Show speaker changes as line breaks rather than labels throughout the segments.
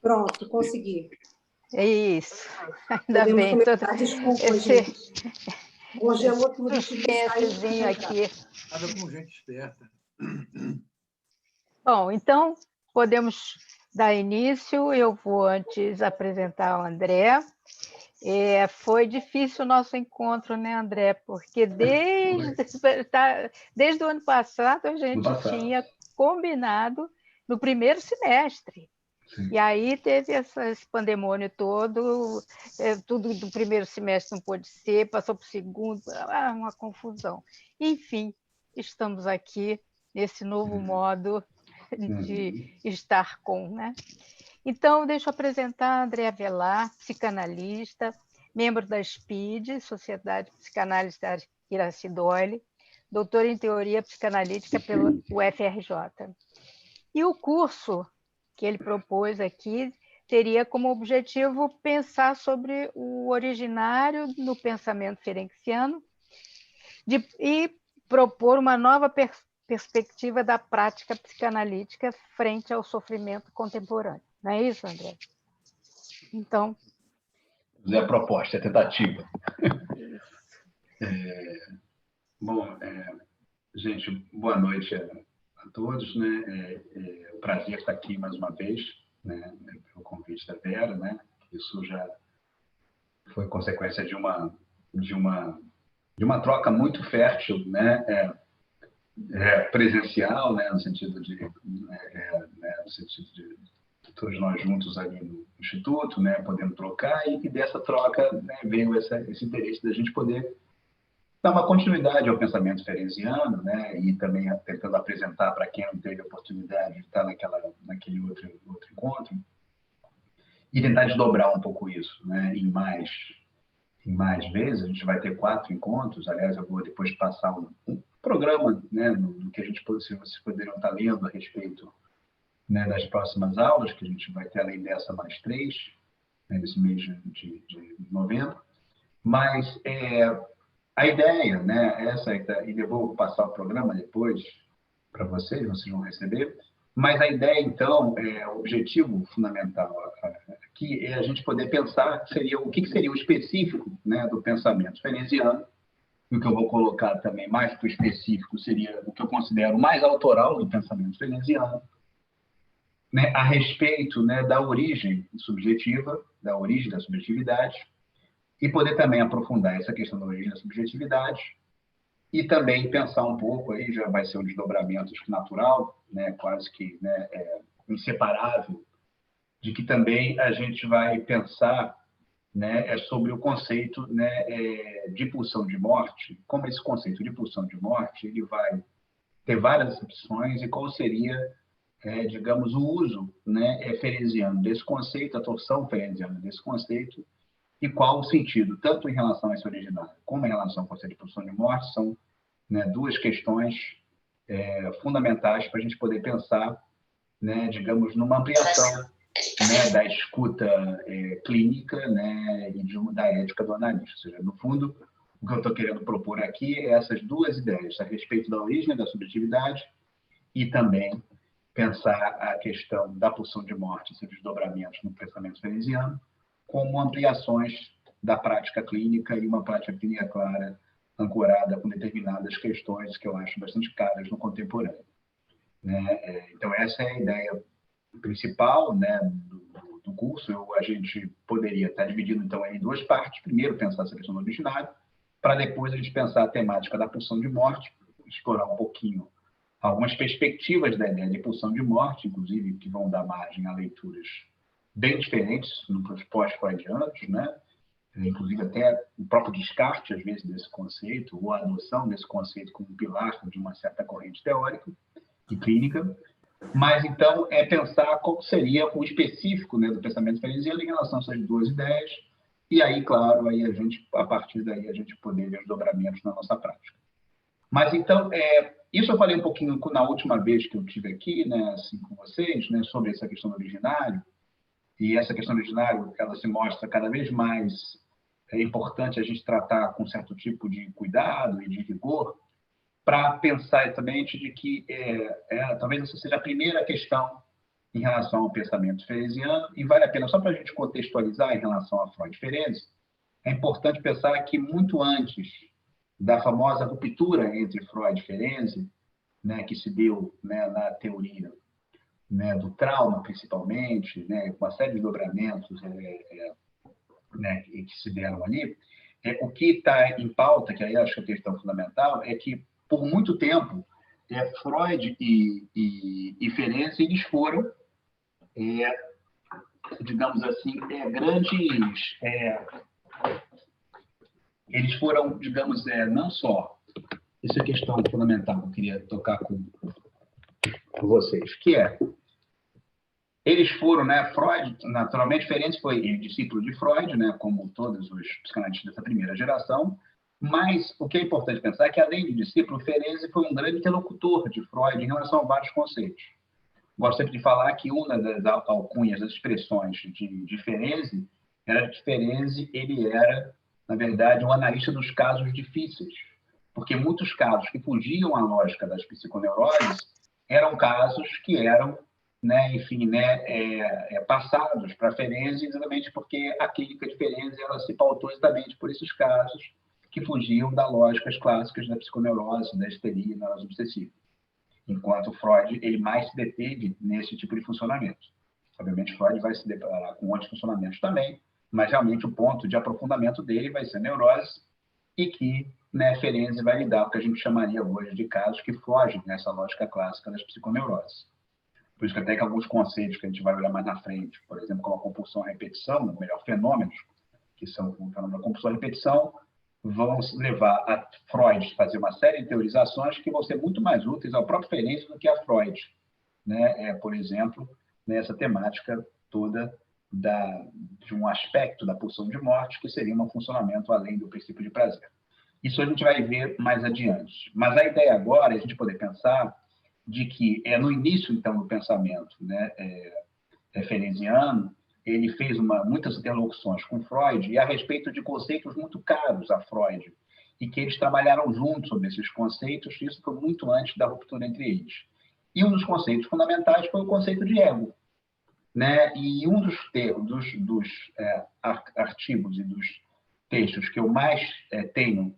Pronto, consegui.
É isso. Ainda
Podemos
bem.
começar. Desculpa, gente. Congelou tudo.
Suspensezinho aqui.
Nada com gente esperta.
Bom, então, podemos dar início. Eu vou antes apresentar o André. Foi difícil o nosso encontro, né, André? Porque desde o ano passado a gente tinha combinado no primeiro semestre.
Sim.
E aí teve esse pandemônio todo, tudo do primeiro semestre não pôde ser, passou para o segundo, uma confusão. Enfim, estamos aqui nesse novo modo de estar com, né? Então, deixa eu apresentar a Andréa Velar, psicanalista, membro da SPID, Sociedade Psicanalista Iracidole, doutora em Teoria Psicanalítica pela UFRJ. E o curso que ele propôs aqui teria como objetivo pensar sobre o originário no pensamento ferenciano e propor uma nova perspectiva da prática psicanalítica frente ao sofrimento contemporâneo. Não é isso, André? Então...
É a proposta, é a tentativa. Bom, gente, boa noite a todos, né? É um prazer estar aqui mais uma vez, né? Pelo convite da Vera, né? Isso já foi consequência de uma troca muito fértil, né? Presencial, né? No sentido de todos nós juntos ali no Instituto, né? Podendo trocar, e dessa troca, né, veio esse interesse da gente poder dar uma continuidade ao pensamento ferenciano, né? E também tentando apresentar para quem não teve a oportunidade de estar naquele outro encontro, e tentar desdobrar um pouco isso, né? Em mais vezes. A gente vai ter 4 encontros. Aliás, eu vou depois passar um programa, né? No que a gente vocês poderiam estar lendo a respeito, né, das próximas aulas, que a gente vai ter, além dessa, mais 3, né, nesse mês de novembro. Mas a ideia, né, e eu vou passar o programa depois para vocês vão receber, mas a ideia, então, o objetivo fundamental aqui é a gente poder pensar o que seria o específico, né, do pensamento ferenciano, e o que eu vou colocar também mais para o específico seria o que eu considero mais autoral do pensamento ferenciano, né, a respeito, né, da origem subjetiva, da origem da subjetividade, e poder também aprofundar essa questão da origem da subjetividade e também pensar um pouco, aí já vai ser um desdobramento natural, né, quase que, né, inseparável, de que também a gente vai pensar, né, sobre o conceito, né, de pulsão de morte, como esse conceito de pulsão de morte ele vai ter várias opções e qual seria, digamos, o uso, né, ferenciano desse conceito, a torção ferenciana desse conceito, e qual o sentido, tanto em relação a esse originário, como em relação ao conceito de pulsão de morte, são, né, 2 questões fundamentais para a gente poder pensar, né, digamos, numa ampliação, né, da escuta clínica, né, e da ética do analista. Ou seja, no fundo, o que eu estou querendo propor aqui é essas 2 ideias, a respeito da origem da subjetividade e também pensar a questão da pulsão de morte e seus desdobramentos no pensamento ferenciano como ampliações da prática clínica, e uma prática clínica clara, ancorada com determinadas questões que eu acho bastante caras no contemporâneo, né? Então, essa é a ideia principal, né, do curso. A gente poderia estar dividindo, então, em 2 partes. Primeiro, pensar essa questão do originário, para depois a gente pensar a temática da pulsão de morte, explorar um pouquinho algumas perspectivas da ideia de pulsão de morte, inclusive, que vão dar margem a leituras bem diferentes nos pós-freudianos, né? Inclusive até o próprio descarte, às vezes, desse conceito, ou a adoção desse conceito como pilar de uma certa corrente teórica e clínica. Mas, então, pensar qual seria o específico, né, do pensamento ferenciano em relação a essas 2 ideias, e aí, claro, aí a partir daí a gente poder ver os dobramentos na nossa prática. Mas, então, isso eu falei um pouquinho na última vez que eu estive aqui, né, assim, com vocês, né, sobre essa questão do originário, e essa questão do originário, ela se mostra cada vez mais importante a gente tratar com certo tipo de cuidado e de rigor, para pensar exatamente de que talvez essa seja a primeira questão em relação ao pensamento fereziano, e vale a pena, só para a gente contextualizar em relação a Freud e Ferenczi, é importante pensar que muito antes da famosa ruptura entre Freud e Ferenczi, né, que se deu, né, na teoria, né, do trauma, principalmente, né, com uma série de dobramentos né, que se deram ali, o que está em pauta, que aí acho que é a questão fundamental, é que, por muito tempo, Freud e Ferenczi, eles foram, digamos assim, grandes... eles foram, digamos, não só... Essa é a questão fundamental que eu queria tocar com vocês, que eles foram, né, Freud, naturalmente, Ferenczi foi discípulo de Freud, né, como todos os psicanalistas dessa primeira geração, mas o que é importante pensar é que, além de discípulo, Ferenczi foi um grande interlocutor de Freud em relação a vários conceitos. Gosto sempre de falar que uma das alcunhas, das expressões de Ferenczi, era que Ferenczi ele era, na verdade, um analista dos casos difíceis, porque muitos casos que fugiam à lógica das psiconeuroses eram casos que eram, né, enfim, né, passados para Ferenczi, exatamente porque a clínica de Ferenczi ela se pautou exatamente por esses casos que fugiam das lógicas clássicas da psiconeurose, da histeria e da neurose obsessiva. Enquanto Freud ele mais se deteve nesse tipo de funcionamento. Obviamente, Freud vai se deparar com outros funcionamentos também, mas realmente o ponto de aprofundamento dele vai ser neurose e que, né, Ferenczi vai lidar com o que a gente chamaria hoje de casos que fogem nessa lógica clássica das psiconeuroses. Por isso que até que alguns conceitos que a gente vai olhar mais na frente, por exemplo, como a compulsão à repetição, ou melhor, fenômenos, que são o fenômeno da compulsão à repetição, vão levar a Freud a fazer uma série de teorizações que vão ser muito mais úteis ao próprio Ferenczi do que a Freud, né? Por exemplo, nessa temática toda de um aspecto da pulsão de morte, que seria um funcionamento além do princípio de prazer. Isso a gente vai ver mais adiante. Mas a ideia agora é a gente poder pensar de que no início, então, do pensamento, né, ferenciano, ele fez muitas interlocuções com Freud e a respeito de conceitos muito caros a Freud, e que eles trabalharam juntos sobre esses conceitos, e isso foi muito antes da ruptura entre eles. E um dos conceitos fundamentais foi o conceito de ego, né? E um dos artigos e dos textos que eu mais tenho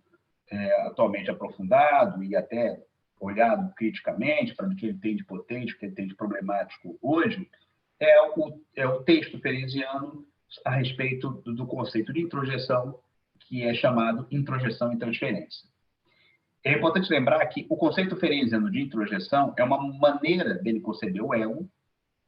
atualmente aprofundado e até olhado criticamente para o que ele tem de potente, o que ele tem de problemático hoje, é o texto ferenciano a respeito do conceito de introjeção, que é chamado introjeção e transferência. É importante lembrar que o conceito ferenciano de introjeção é uma maneira dele conceber o ego,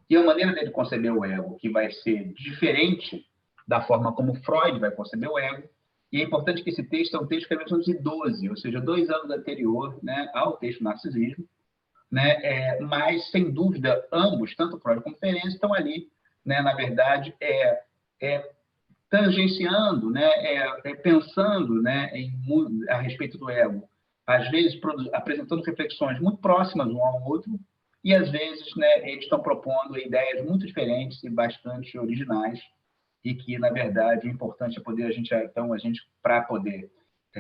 e a maneira dele conceber o ego que vai ser diferente da forma como Freud vai conceber o ego. E é importante que esse texto é um texto que é de 1912, ou seja, 2 anos anterior, né, ao texto Narcisismo, né? Mas, sem dúvida, ambos, tanto Freud como Ferenczi, estão ali, né, na verdade, tangenciando, né, pensando, né, a respeito do ego, às vezes apresentando reflexões muito próximas um ao outro, e às vezes, né, eles estão propondo ideias muito diferentes e bastante originais, e que, na verdade, o importante é poder para poder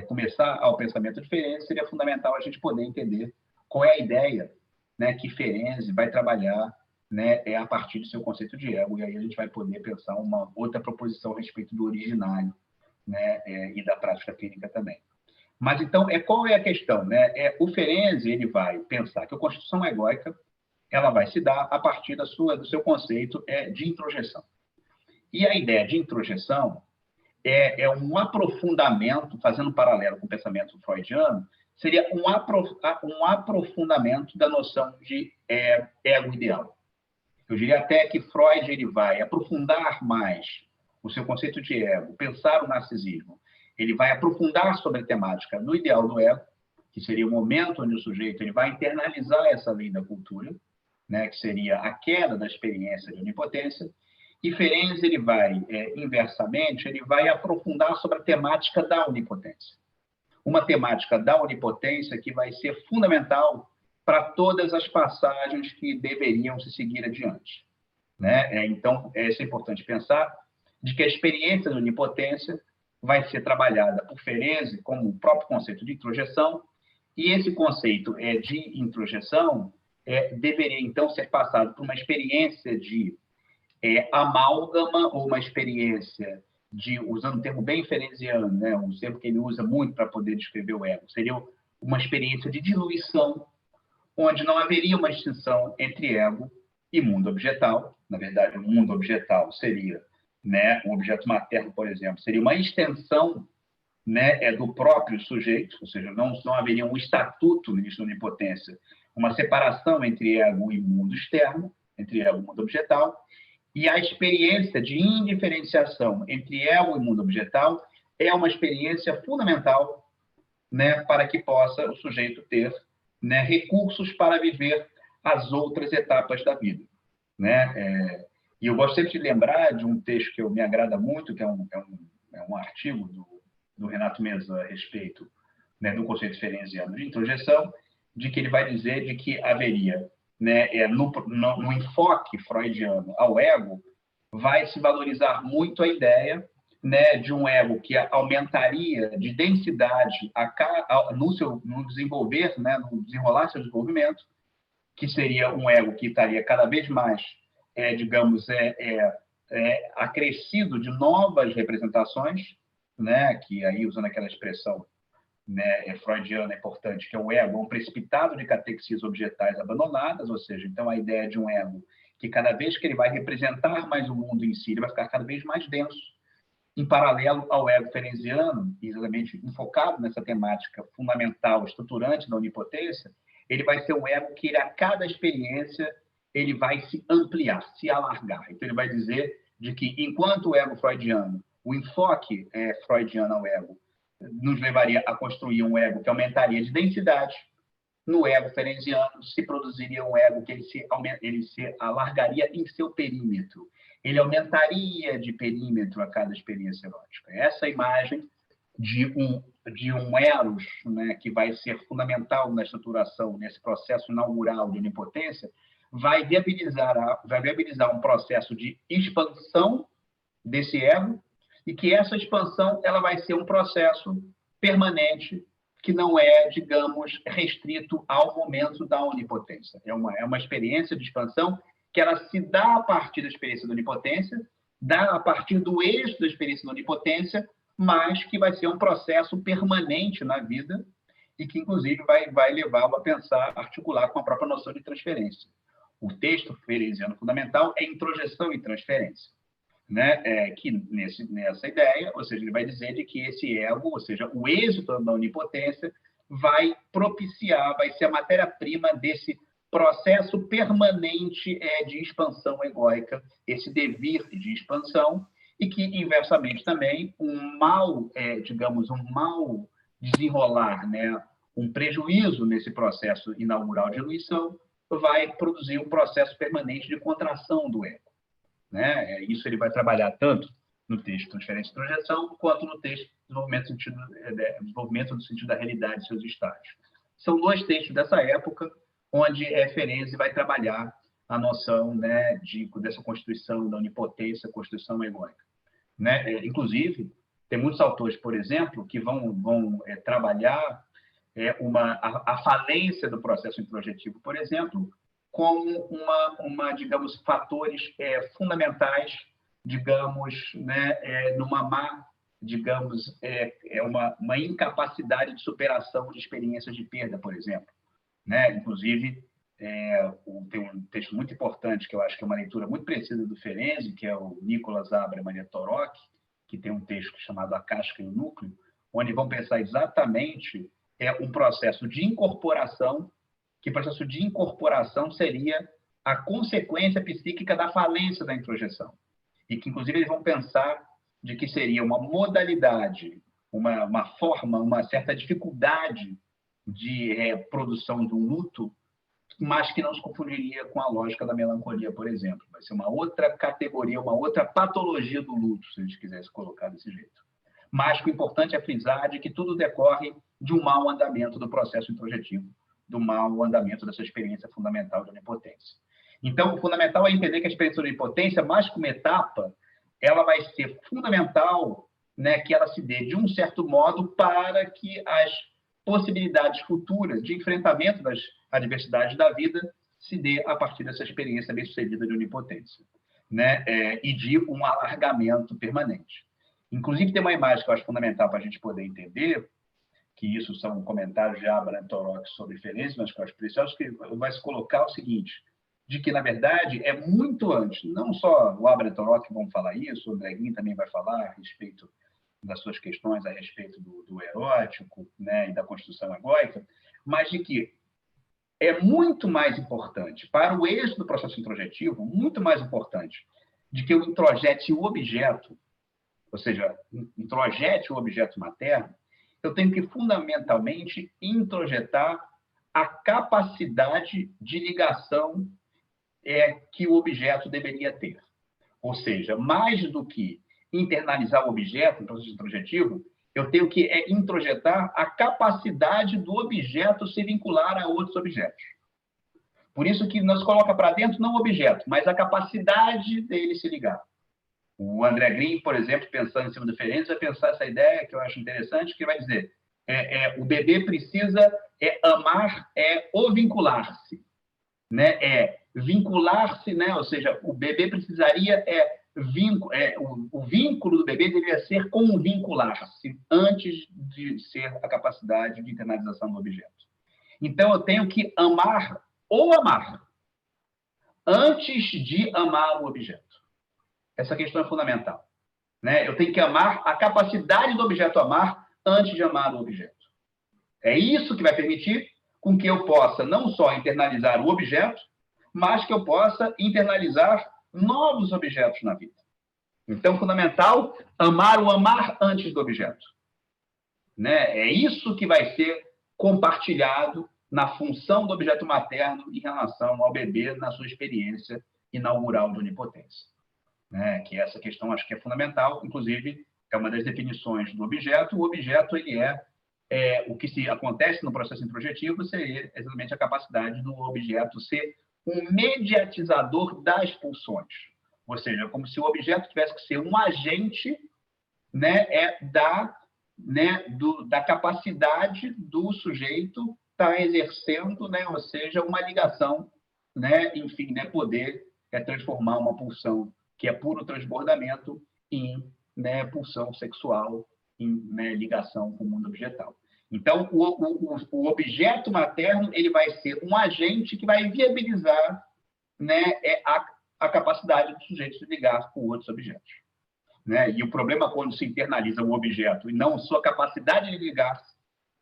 começar ao pensamento diferente, seria fundamental a gente poder entender qual é a ideia, né, que Ferenczi vai trabalhar, né, a partir do seu conceito de ego, e aí a gente vai poder pensar uma outra proposição a respeito do originário, né, e da prática clínica também. Mas, então, qual é a questão? Né? O Ferenczi ele vai pensar que a constituição egóica ela vai se dar a partir do seu conceito de introjeção. E a ideia de introjeção é um aprofundamento, fazendo um paralelo com o pensamento freudiano, seria um aprofundamento da noção de ego ideal. Eu diria até que Freud ele vai aprofundar mais o seu conceito de ego, pensar o narcisismo. Ele vai aprofundar sobre a temática do ideal do ego, que seria o momento onde o sujeito ele vai internalizar essa lei da cultura, né, que seria a queda da experiência de onipotência. E Ferenczi ele vai, inversamente, ele vai aprofundar sobre a temática da onipotência. Uma temática da onipotência que vai ser fundamental para todas as passagens que deveriam se seguir adiante, né? Então, é importante pensar de que a experiência da onipotência vai ser trabalhada por Ferenczi como o próprio conceito de introjeção, e esse conceito de introjeção deveria, então, ser passado por uma experiência de amálgama ou uma experiência de, usando um termo bem ferenciano, né, um termo que ele usa muito para poder descrever o ego, seria uma experiência de diluição, onde não haveria uma distinção entre ego e mundo objetal. Na verdade, o mundo objetal seria, né, o objeto materno, por exemplo, seria uma extensão, né, do próprio sujeito, ou seja, não haveria um estatuto no início da onipotência, uma separação entre ego e mundo externo, entre ego e mundo objetal, e a experiência de indiferenciação entre ego e mundo objetal é uma experiência fundamental, né, para que possa o sujeito ter, né, recursos para viver as outras etapas da vida, né? E eu gosto sempre de lembrar de um texto que me agrada muito, que é um artigo do Renato Meza a respeito, né, do conceito ferenciano de introjeção, de que ele vai dizer de que haveria, né, no enfoque freudiano ao ego, vai se valorizar muito a ideia, né, de um ego que aumentaria de densidade no desenvolver, né, no desenrolar seu desenvolvimento, que seria um ego que estaria cada vez mais, digamos, acrescido de novas representações, né, que aí, usando aquela expressão, né, freudiana importante, que é o ego, um precipitado de catexis objetais abandonadas, ou seja, então a ideia de um ego que cada vez que ele vai representar mais o mundo em si, ele vai ficar cada vez mais denso, em paralelo ao ego ferenciano, exatamente enfocado nessa temática fundamental, estruturante da onipotência, ele vai ser um ego que, a cada experiência, ele vai se ampliar, se alargar. Então, ele vai dizer de que, enquanto o ego freudiano, o enfoque freudiano ao ego, nos levaria a construir um ego que aumentaria de densidade, no ego ferenciano se produziria um ego que ele se alargaria em seu perímetro. Ele aumentaria de perímetro a cada experiência erótica. Essa imagem de um eros, né, que vai ser fundamental na estruturação, nesse processo inaugural de onipotência, vai viabilizar um processo de expansão desse ego, e que essa expansão ela vai ser um processo permanente, que não é, digamos, restrito ao momento da onipotência. É uma experiência de expansão que ela se dá a partir da experiência da onipotência, dá a partir do êxito da experiência da onipotência, mas que vai ser um processo permanente na vida e que, inclusive, vai levá-lo a pensar, articular com a própria noção de transferência. O texto ferenciano fundamental é introjeção e transferência, né? Que nessa ideia, ou seja, ele vai dizer de que esse ego, ou seja, o êxito da onipotência, vai propiciar, vai ser a matéria-prima desse processo permanente de expansão egóica, esse devir de expansão, e que, inversamente também, um mau desenrolar, né, um prejuízo nesse processo inaugural de diluição, vai produzir um processo permanente de contração do ego, né? Isso ele vai trabalhar tanto no texto Transferência e Projeção, quanto no texto Desenvolvimento no Sentido da Realidade e seus Estágios. São dois textos dessa época, onde Ferenczi vai trabalhar a noção, né, dessa constituição da onipotência, constituição egóica, né? Inclusive, tem muitos autores, por exemplo, que vão trabalhar a falência do processo introjetivo, por exemplo, como digamos, fatores fundamentais, digamos, né, numa má, digamos, uma incapacidade de superação de experiências de perda, por exemplo, né? Inclusive, tem um texto muito importante, que eu acho que é uma leitura muito precisa do Ferenczi, que é o Nicolas Abra e Maria Torok, que tem um texto chamado A Casca e o Núcleo, onde vão pensar exatamente um processo de incorporação, que o processo de incorporação seria a consequência psíquica da falência da introjeção. E que, inclusive, eles vão pensar de que seria uma modalidade, uma forma, uma certa dificuldade de produção do luto, mas que não se confundiria com a lógica da melancolia, por exemplo. Vai ser uma outra categoria, uma outra patologia do luto, se a gente quisesse colocar desse jeito. Mas o importante é frisar de que tudo decorre de um mau andamento do processo introjetivo, do mau andamento dessa experiência fundamental de onipotência. Então, o fundamental é entender que a experiência de onipotência, mais que uma etapa, ela vai ser fundamental, né, que ela se dê de um certo modo para que as possibilidades futuras de enfrentamento das adversidades da vida se dê a partir dessa experiência bem-sucedida de onipotência, né? E de um alargamento permanente. Inclusive, tem uma imagem que eu acho fundamental para a gente poder entender, que isso são comentários de Abraham Torok sobre referências, mas que eu acho precioso, que vai se colocar o seguinte, de que, na verdade, é muito antes, não só o Abraham Torok vão falar isso, o André Guin também vai falar a respeito das suas questões a respeito do erótico, né, e da construção egóica, mas de que é muito mais importante, para o êxito do processo introjetivo, muito mais importante de que eu introjete o objeto, ou seja, introjete o objeto materno, eu tenho que, fundamentalmente, introjetar a capacidade de ligação que o objeto deveria ter. Ou seja, mais do que internalizar o objeto no processo introjetivo, eu tenho que introjetar a capacidade do objeto se vincular a outros objetos. Por isso que nós coloca para dentro não o objeto, mas a capacidade dele se ligar. O André Green, por exemplo, pensando em cima do Ferenczi, vai pensar essa ideia que eu acho interessante, que vai dizer o bebê precisa amar, o vincular-se. Né? Vincular-se, né? Ou seja, o bebê precisaria o vínculo do bebê deveria ser com o vincular-se antes de ser a capacidade de internalização do objeto. Então, eu tenho que amar ou amar antes de amar o objeto. Essa questão é fundamental. Né? Eu tenho que amar a capacidade do objeto amar antes de amar o objeto. É isso que vai permitir com que eu possa não só internalizar o objeto, mas que eu possa internalizar novos objetos na vida. Então, fundamental, amar o amar antes do objeto. Né? É isso que vai ser compartilhado na função do objeto materno em relação ao bebê na sua experiência inaugural de onipotência. Né? Que essa questão acho que é fundamental, inclusive é uma das definições do objeto. O objeto ele o que se acontece no processo introjetivo seria exatamente a capacidade do objeto ser um mediatizador das pulsões. Ou seja, como se o objeto tivesse que ser um agente, né, da capacidade do sujeito estar exercendo, né, ou seja, uma ligação, né, enfim, né, poder transformar uma pulsão que é puro transbordamento em, né, pulsão sexual, em, né, ligação com o mundo objetal. Então, o objeto materno ele vai ser um agente que vai viabilizar, né, a capacidade do sujeito se ligar com outros objetos. Né? E o problema quando se internaliza o objeto e não sua capacidade de ligar-se,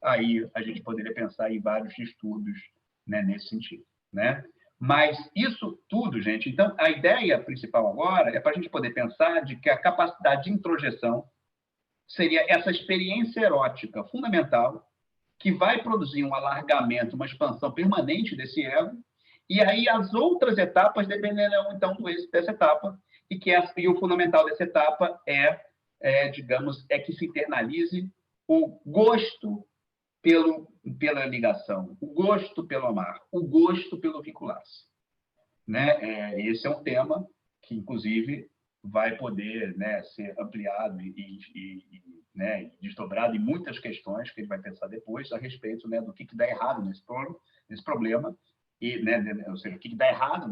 aí a gente poderia pensar em vários distúrbios, né, nesse sentido. Né? Mas isso tudo, gente, então a ideia principal agora é para a gente poder pensar de que a capacidade de introjeção seria essa experiência erótica fundamental que vai produzir um alargamento, uma expansão permanente desse ego, e aí as outras etapas dependerão, então, do êxito dessa etapa, e o fundamental dessa etapa digamos, que se internalize o gosto pela ligação, o gosto pelo amar, o gosto pelo vincular-se. Né? Esse é um tema que, inclusive, vai poder, né, ser ampliado né, desdobrado em muitas questões que ele vai pensar depois a respeito, né, do que dá errado nesse problema, e, né, ou seja, o que dá errado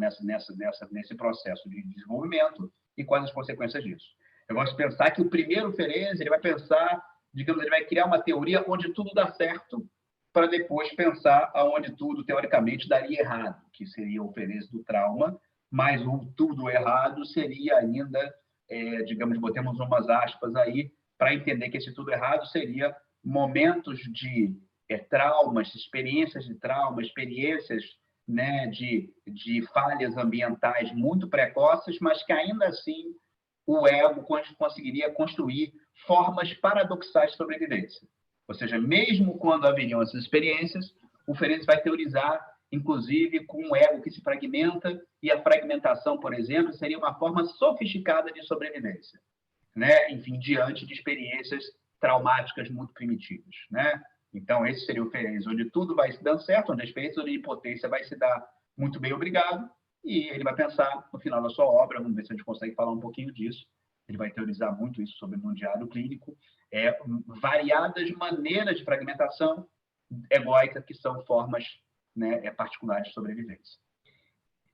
nesse processo de desenvolvimento e quais as consequências disso. Eu gosto de pensar que o primeiro Ferenczi ele vai pensar, digamos, ele vai criar uma teoria onde tudo dá certo para depois pensar aonde tudo, teoricamente, daria errado, que seria o Ferenczi do trauma, mas o tudo errado seria ainda, digamos, botemos umas aspas aí, para entender que esse tudo errado seria momentos de traumas, experiências de trauma, experiências, né, de falhas ambientais muito precoces, mas que ainda assim o ego conseguiria construir formas paradoxais de sobrevivência. Ou seja, mesmo quando haveriam essas experiências, o Ferenczi vai teorizar, inclusive, com um ego que se fragmenta, e a fragmentação, por exemplo, seria uma forma sofisticada de sobrevivência, né? Enfim, diante de experiências traumáticas muito primitivas. Né? Então, esse seria o Ferenczi, onde tudo vai se dando certo, onde a experiência de impotência vai se dar muito bem, obrigado, e ele vai pensar, no final da sua obra, vamos ver se a gente consegue falar um pouquinho disso, ele vai teorizar muito isso sobre o mundiário clínico, variadas maneiras de fragmentação egóica, que são formas, né, particulares de sobrevivência.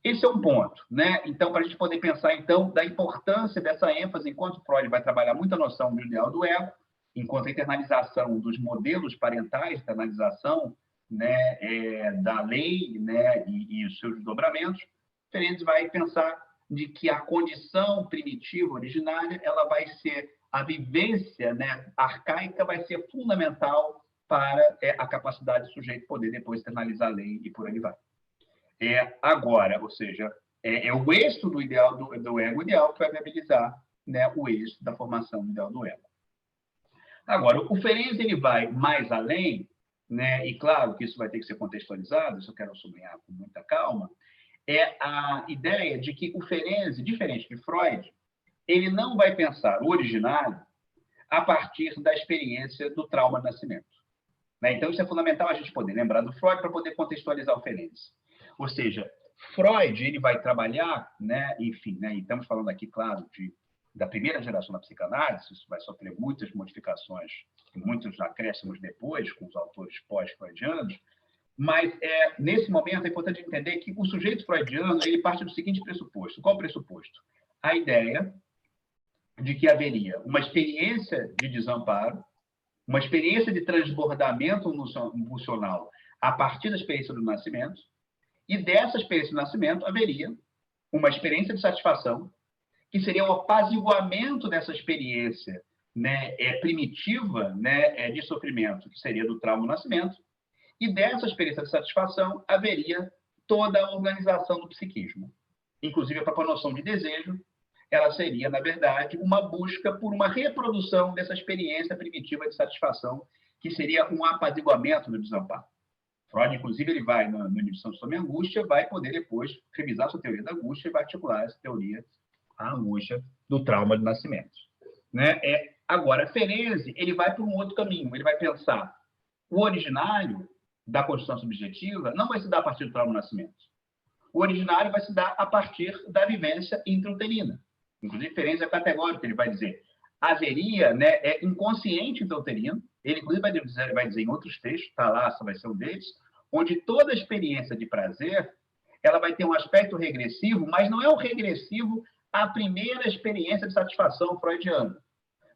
esse é um ponto, né? Então, para a gente poder pensar, então, da importância dessa ênfase, enquanto Freud vai trabalhar muito a noção do ideal do ego, enquanto a internalização dos modelos parentais, internalização, né, da lei, né, e os seus desdobramentos, Ferenczi vai pensar de que a condição primitiva, originária, ela vai ser a vivência, né, arcaica, vai ser fundamental para a capacidade do sujeito poder depois internalizar a lei e por aí vai. Agora, ou seja, é o êxito do ideal do ego ideal que vai viabilizar, né, o êxito da formação do ideal do ego. Agora, o Ferenczi ele vai mais além, né, e claro que isso vai ter que ser contextualizado, isso eu quero sublinhar com muita calma, é a ideia de que o Ferenczi, diferente de Freud, ele não vai pensar o originário a partir da experiência do trauma do nascimento. Né? Então, isso é fundamental a gente poder lembrar do Freud para poder contextualizar o Ferenczi. Ou seja, Freud ele vai trabalhar, né, enfim, né, e estamos falando aqui, claro, da primeira geração da psicanálise, isso vai sofrer muitas modificações, muitos acréscimos depois, com os autores pós-freudianos, mas nesse momento é importante entender que o sujeito freudiano ele parte do seguinte pressuposto. Qual o pressuposto? A ideia de que haveria uma experiência de desamparo, uma experiência de transbordamento emocional a partir da experiência do nascimento, e dessa experiência do nascimento haveria uma experiência de satisfação, que seria o apaziguamento dessa experiência, né, primitiva, né, de sofrimento, que seria do trauma do nascimento, e dessa experiência de satisfação haveria toda a organização do psiquismo. Inclusive, a própria noção de desejo, ela seria, na verdade, uma busca por uma reprodução dessa experiência primitiva de satisfação, que seria um apaziguamento do desamparo. Freud, inclusive, ele vai, na inibição sobre a angústia, vai poder depois revisar sua teoria da angústia e vai articular essa teoria, a angústia do trauma de nascimento. Né? Agora, Ferenczi, ele vai para um outro caminho. Ele vai pensar o originário da construção subjetiva não vai se dar a partir do trauma do nascimento. O originário vai se dar a partir da vivência intrauterina. Inclusive, Ferenczi é categórico, ele vai dizer haveria, né, inconsciente intrauterino, ele inclusive vai dizer em outros textos, Thalassa vai ser um deles, onde toda experiência de prazer ela vai ter um aspecto regressivo, mas não é o regressivo à primeira experiência de satisfação freudiana.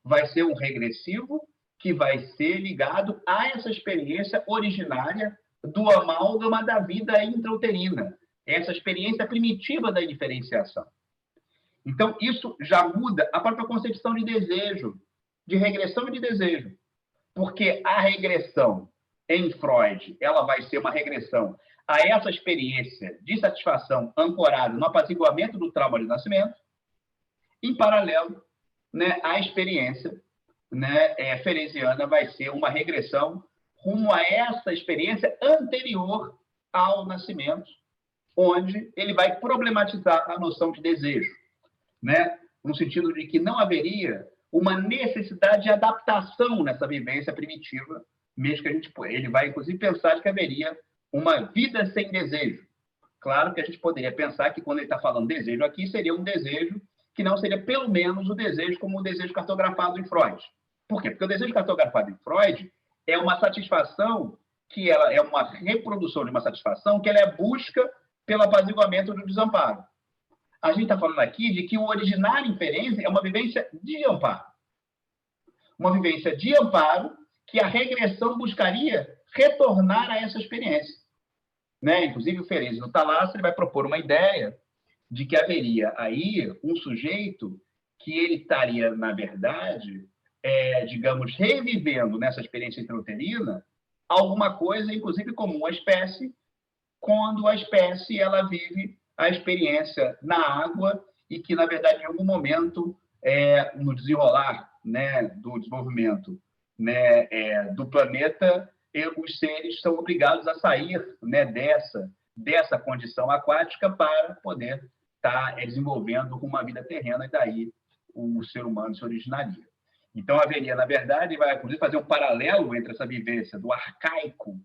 Vai ser um regressivo que vai ser ligado a essa experiência originária do amálgama da vida intrauterina, essa experiência primitiva da indiferenciação. Então, isso já muda a própria concepção de desejo, de regressão e de desejo. Porque a regressão em Freud, ela vai ser uma regressão a essa experiência de satisfação ancorada no apaziguamento do trauma de nascimento, em paralelo, né, a experiência, né, ferenciana vai ser uma regressão rumo a essa experiência anterior ao nascimento, onde ele vai problematizar a noção de desejo, né, no sentido de que não haveria uma necessidade de adaptação nessa vivência primitiva, mesmo que ele vai, inclusive, pensar que haveria uma vida sem desejo. Claro que a gente poderia pensar que, quando ele está falando desejo aqui, seria um desejo que não seria, pelo menos, o desejo como o desejo cartografado em Freud. Por quê? Porque o desejo cartografado em Freud é uma satisfação que ela é uma reprodução de uma satisfação que ela é busca pelo apaziguamento do desamparo. A gente está falando aqui de que o originário em Ferenczi é uma vivência de amparo. Uma vivência de amparo que a regressão buscaria retornar a essa experiência. Né? Inclusive, o Ferenczi, no Thalassa, ele vai propor uma ideia de que haveria aí um sujeito que ele estaria, na verdade, digamos, revivendo nessa experiência intrauterina alguma coisa, inclusive, comum à espécie, quando a espécie ela vive a experiência na água e que, na verdade, em algum momento, no desenrolar, né, do desenvolvimento, né, do planeta, os seres são obrigados a sair, né, dessa condição aquática para poder estar desenvolvendo uma vida terrena, e daí o ser humano se originaria. Então, haveria, na verdade, vai inclusive fazer um paralelo entre essa vivência do arcaico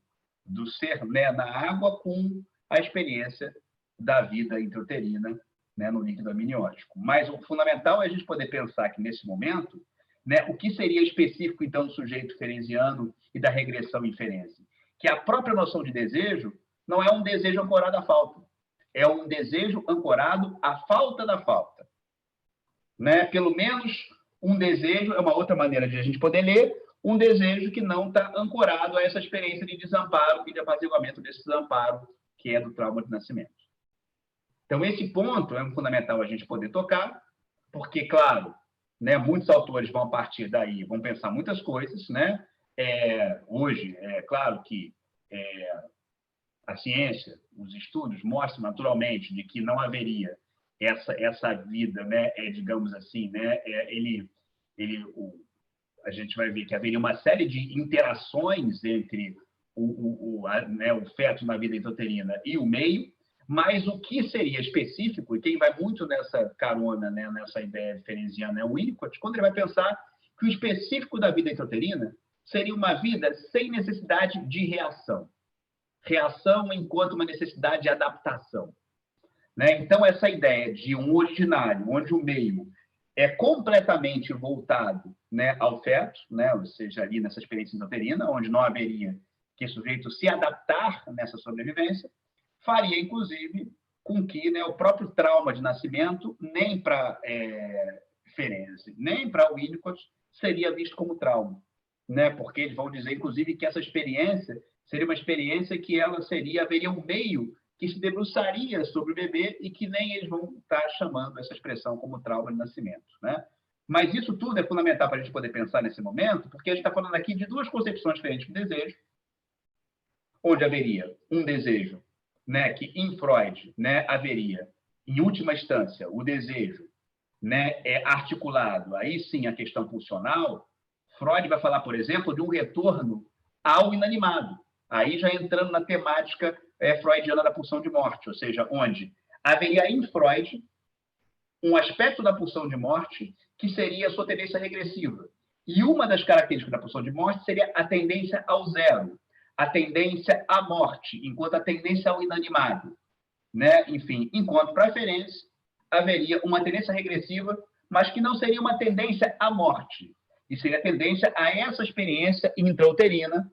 do ser, né, na água com a experiência da vida intrauterina, né, no líquido amniótico. Mas o fundamental é a gente poder pensar que, nesse momento, né, o que seria específico, então, do sujeito ferenciano e da regressão em Ferenczi? Que a própria noção de desejo não é um desejo ancorado à falta. é um desejo ancorado à falta da falta. Né? Pelo menos um desejo, é uma outra maneira de a gente poder ler, um desejo que não está ancorado a essa experiência de desamparo e de apaziguamento desse desamparo, que é do trauma de nascimento. Então, esse ponto é fundamental a gente poder tocar, porque, claro, né, muitos autores vão, a partir daí, vão pensar muitas coisas. Né? Hoje, é claro que a ciência, os estudos mostram naturalmente de que não haveria essa vida, né, digamos assim, né, a gente vai ver que haveria uma série de interações entre o feto na vida intrauterina e o meio, mas o que seria específico, e quem vai muito nessa carona, né, nessa ideia ferenciana, é o Winnicott, quando ele vai pensar que o específico da vida intrauterina seria uma vida sem necessidade de reação. Reação enquanto uma necessidade de adaptação. Né? Então, essa ideia de um originário, onde o meio é completamente voltado, né, ao feto, né, ou seja, ali nessa experiência intrauterina, onde não haveria que o sujeito se adaptar nessa sobrevivência, faria, inclusive, com que, né, o próprio trauma de nascimento, nem para Ferenczi, nem para Winnicott, seria visto como trauma. Né? Porque eles vão dizer, inclusive, que essa experiência seria uma experiência que haveria um meio que se debruçaria sobre o bebê e que nem eles vão estar chamando essa expressão como trauma de nascimento. Né? Mas isso tudo é fundamental para a gente poder pensar nesse momento, porque a gente está falando aqui de duas concepções diferentes de desejo, onde haveria um desejo, né, que em Freud, né, haveria, em última instância, o desejo, né, articulado, aí sim a questão pulsional. Freud vai falar, por exemplo, de um retorno ao inanimado, aí já entrando na temática freudiana da pulsão de morte, ou seja, onde haveria em Freud um aspecto da pulsão de morte que seria a sua tendência regressiva. E uma das características da pulsão de morte seria a tendência ao zero, a tendência à morte, enquanto a tendência ao inanimado. Né? Enfim, enquanto para Ferenczi haveria uma tendência regressiva, mas que não seria uma tendência à morte, e seria a tendência a essa experiência intrauterina,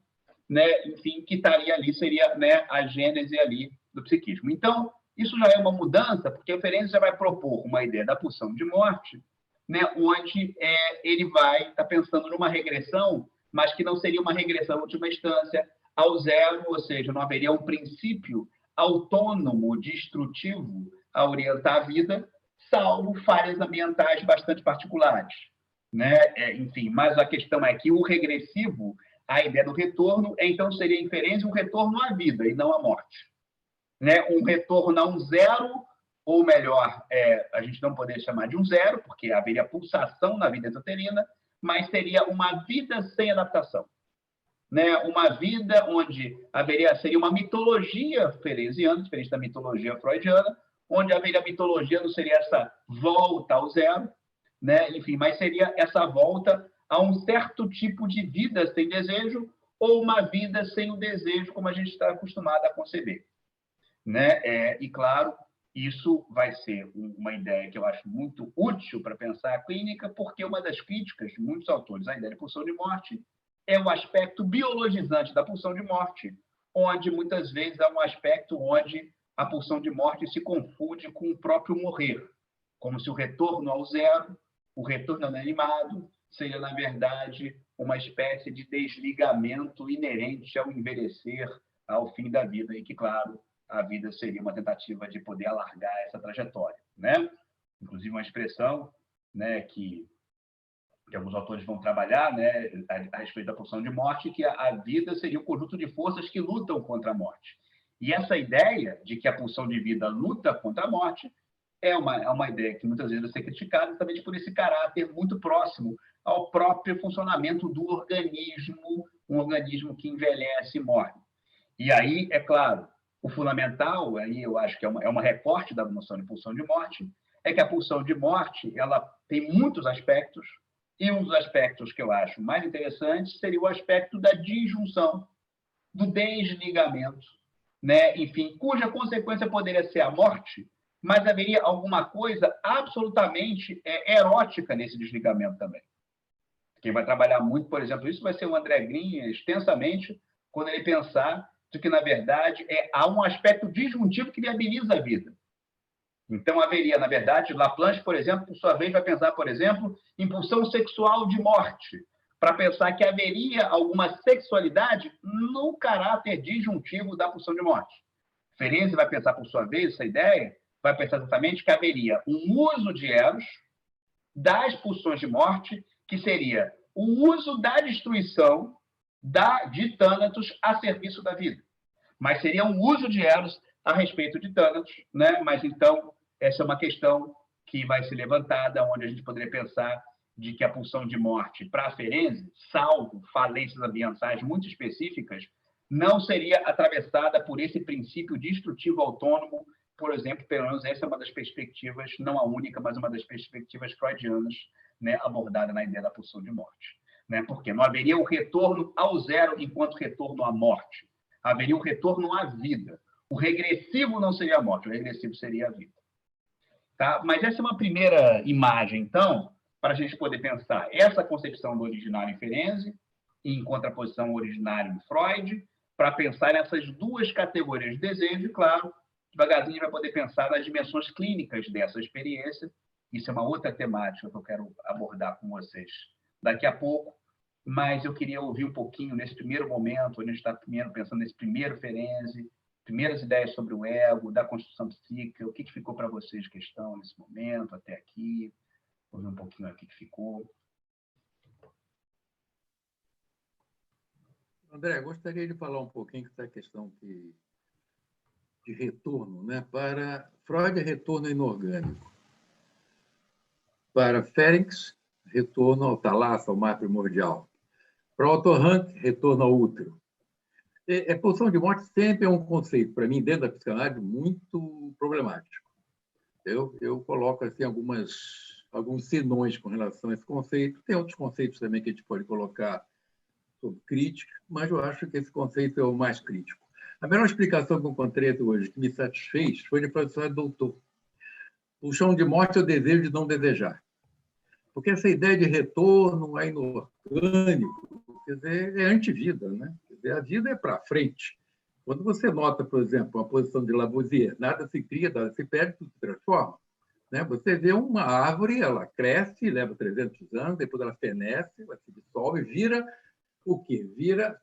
né? Enfim, que estaria ali, seria, né, a gênese ali do psiquismo. Então, isso já é uma mudança, porque a Ferenczi já vai propor uma ideia da pulsão de morte, né, onde ele vai estar pensando numa regressão, mas que não seria uma regressão, em última instância, ao zero, ou seja, não haveria um princípio autônomo, destrutivo, a orientar a vida, salvo falhas ambientais bastante particulares. Né? Enfim, mas a questão é que o regressivo, a ideia do retorno, então seria em Ferenczi um retorno à vida e não à morte. Né? Um retorno a um zero, ou melhor, a gente não poderia chamar de um zero, porque haveria pulsação na vida intrauterina, mas seria uma vida sem adaptação. Né? Uma vida onde seria uma mitologia ferenciana, diferente da mitologia freudiana, onde haveria mitologia, não seria essa volta ao zero, né? Enfim, mas seria essa volta a um certo tipo de vida sem desejo ou uma vida sem o desejo, como a gente está acostumado a conceber. Né? E, claro, isso vai ser uma ideia que eu acho muito útil para pensar a clínica, porque uma das críticas de muitos autores à ideia de pulsão de morte é o aspecto biologizante da pulsão de morte, onde muitas vezes há um aspecto onde a pulsão de morte se confunde com o próprio morrer, como se o retorno ao zero, o retorno ao inanimado, seja, na verdade, uma espécie de desligamento inerente ao envelhecer, ao fim da vida, e que, claro, a vida seria uma tentativa de poder alargar essa trajetória. Né? Inclusive, uma expressão, né, que alguns autores vão trabalhar, né, a respeito da pulsão de morte, que a vida seria um conjunto de forças que lutam contra a morte. E essa ideia de que a pulsão de vida luta contra a morte é uma ideia que muitas vezes vai ser criticada também por esse caráter muito próximo ao próprio funcionamento do organismo, um organismo que envelhece e morre. E aí, é claro, o fundamental, aí eu acho que é uma recorte da noção de pulsão de morte, é que a pulsão de morte ela tem muitos aspectos, e um dos aspectos que eu acho mais interessantes seria o aspecto da disjunção, do desligamento, né? Enfim, cuja consequência poderia ser a morte, mas haveria alguma coisa absolutamente erótica nesse desligamento também. Quem vai trabalhar muito, por exemplo, isso vai ser o André Green extensamente, quando ele pensar de que, na verdade, há um aspecto disjuntivo que viabiliza a vida. Então, haveria, na verdade, Laplanche, por exemplo, por sua vez, vai pensar, por exemplo, em pulsão sexual de morte, para pensar que haveria alguma sexualidade no caráter disjuntivo da pulsão de morte. Ferenczi vai pensar, por sua vez, essa ideia, vai pensar exatamente que haveria um uso de Eros das pulsões de morte, que seria o uso da destruição de Thanatos a serviço da vida. Mas seria um uso de Eros a respeito de Thanatos, né? Mas, então, essa é uma questão que vai ser levantada, onde a gente poderia pensar de que a pulsão de morte para Ferenczi, salvo falências ambientais muito específicas, não seria atravessada por esse princípio destrutivo autônomo, por exemplo. Pelo menos essa é uma das perspectivas, não a única, mas uma das perspectivas freudianas, né, abordada na ideia da pulsão de morte. Né? Porque não haveria o retorno ao zero enquanto retorno à morte. Haveria o retorno à vida. O regressivo não seria a morte, o regressivo seria a vida. Tá? Mas essa é uma primeira imagem, então, para a gente poder pensar essa concepção do originário em Ferenczi, em contraposição ao originário em Freud, para pensar nessas duas categorias de desejo, e, claro, devagarzinho a gente vai poder pensar nas dimensões clínicas dessa experiência. Isso é uma outra temática que eu quero abordar com vocês daqui a pouco, mas eu queria ouvir um pouquinho nesse primeiro momento, onde a gente está primeiro pensando nesse primeiro Ferenczi, primeiras ideias sobre o ego, da construção psíquica, o que ficou para vocês de questão nesse momento, até aqui, ouvir um pouquinho aqui que ficou.
André, gostaria de falar um pouquinho dessa questão de retorno, né? Para Freud, é retorno inorgânico. Para Ferenczi, retorno ao talasso, ao mar primordial. Para Otto Rank, retorno ao útero. A pulsão de morte sempre é um conceito, para mim, dentro da psicanálise, muito problemático. Eu coloco assim, alguns senões com relação a esse conceito. Tem outros conceitos também que a gente pode colocar sobre crítica, mas eu acho que esse conceito é o mais crítico. A melhor explicação que eu encontrei até hoje, que me satisfez, foi de professor doutor. Pulsão de morte é o desejo de não desejar. Porque essa ideia de retorno é inorgânico, quer dizer, é antivida, né? Quer dizer, a vida é para frente. Quando você nota, por exemplo, a posição de Lavoisier, nada se cria, nada se perde, tudo se transforma. Né? Você vê uma árvore, ela cresce, leva 300 anos, depois ela fenece, ela se dissolve, vira o quê? Vira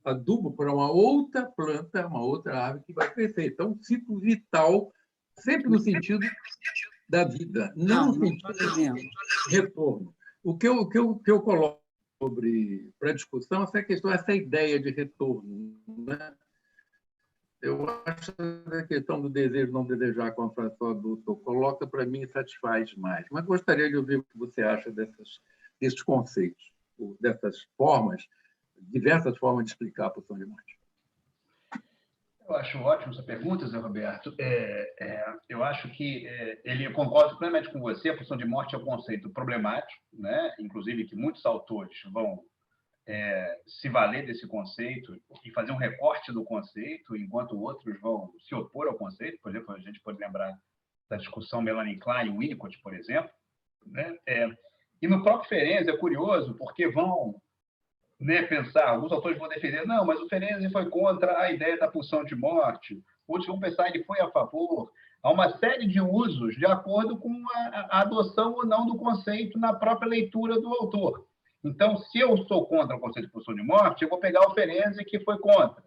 adubo para uma outra planta, uma outra árvore que vai crescer. Então, um ciclo vital, sempre no sentido da vida, não no sentido de retorno. O que eu coloco para discussão é essa questão, essa ideia de retorno. Né? Eu acho que a questão do desejo não desejar, como a François Doutor coloca, para mim, satisfaz mais. Mas gostaria de ouvir o que você acha desses conceitos, dessas formas, diversas formas de explicar a pulsão de morte.
Eu acho ótimo essa pergunta, Zé Roberto. Eu acho que eu concordo plenamente com você. A pulsão de morte é um conceito problemático, né? Inclusive que muitos autores vão se valer desse conceito e fazer um recorte do conceito, enquanto outros vão se opor ao conceito. Por exemplo, a gente pode lembrar da discussão Melanie Klein e Winnicott, por exemplo. Né? E no próprio Ferenczi é curioso, porque vão pensar, alguns autores vão defender, não, mas o Ferenczi foi contra a ideia da pulsão de morte, outros vão pensar que ele foi a favor. Há uma série de usos de acordo com a adoção ou não do conceito na própria leitura do autor. Então, se eu sou contra o conceito de pulsão de morte, eu vou pegar o Ferenczi que foi contra.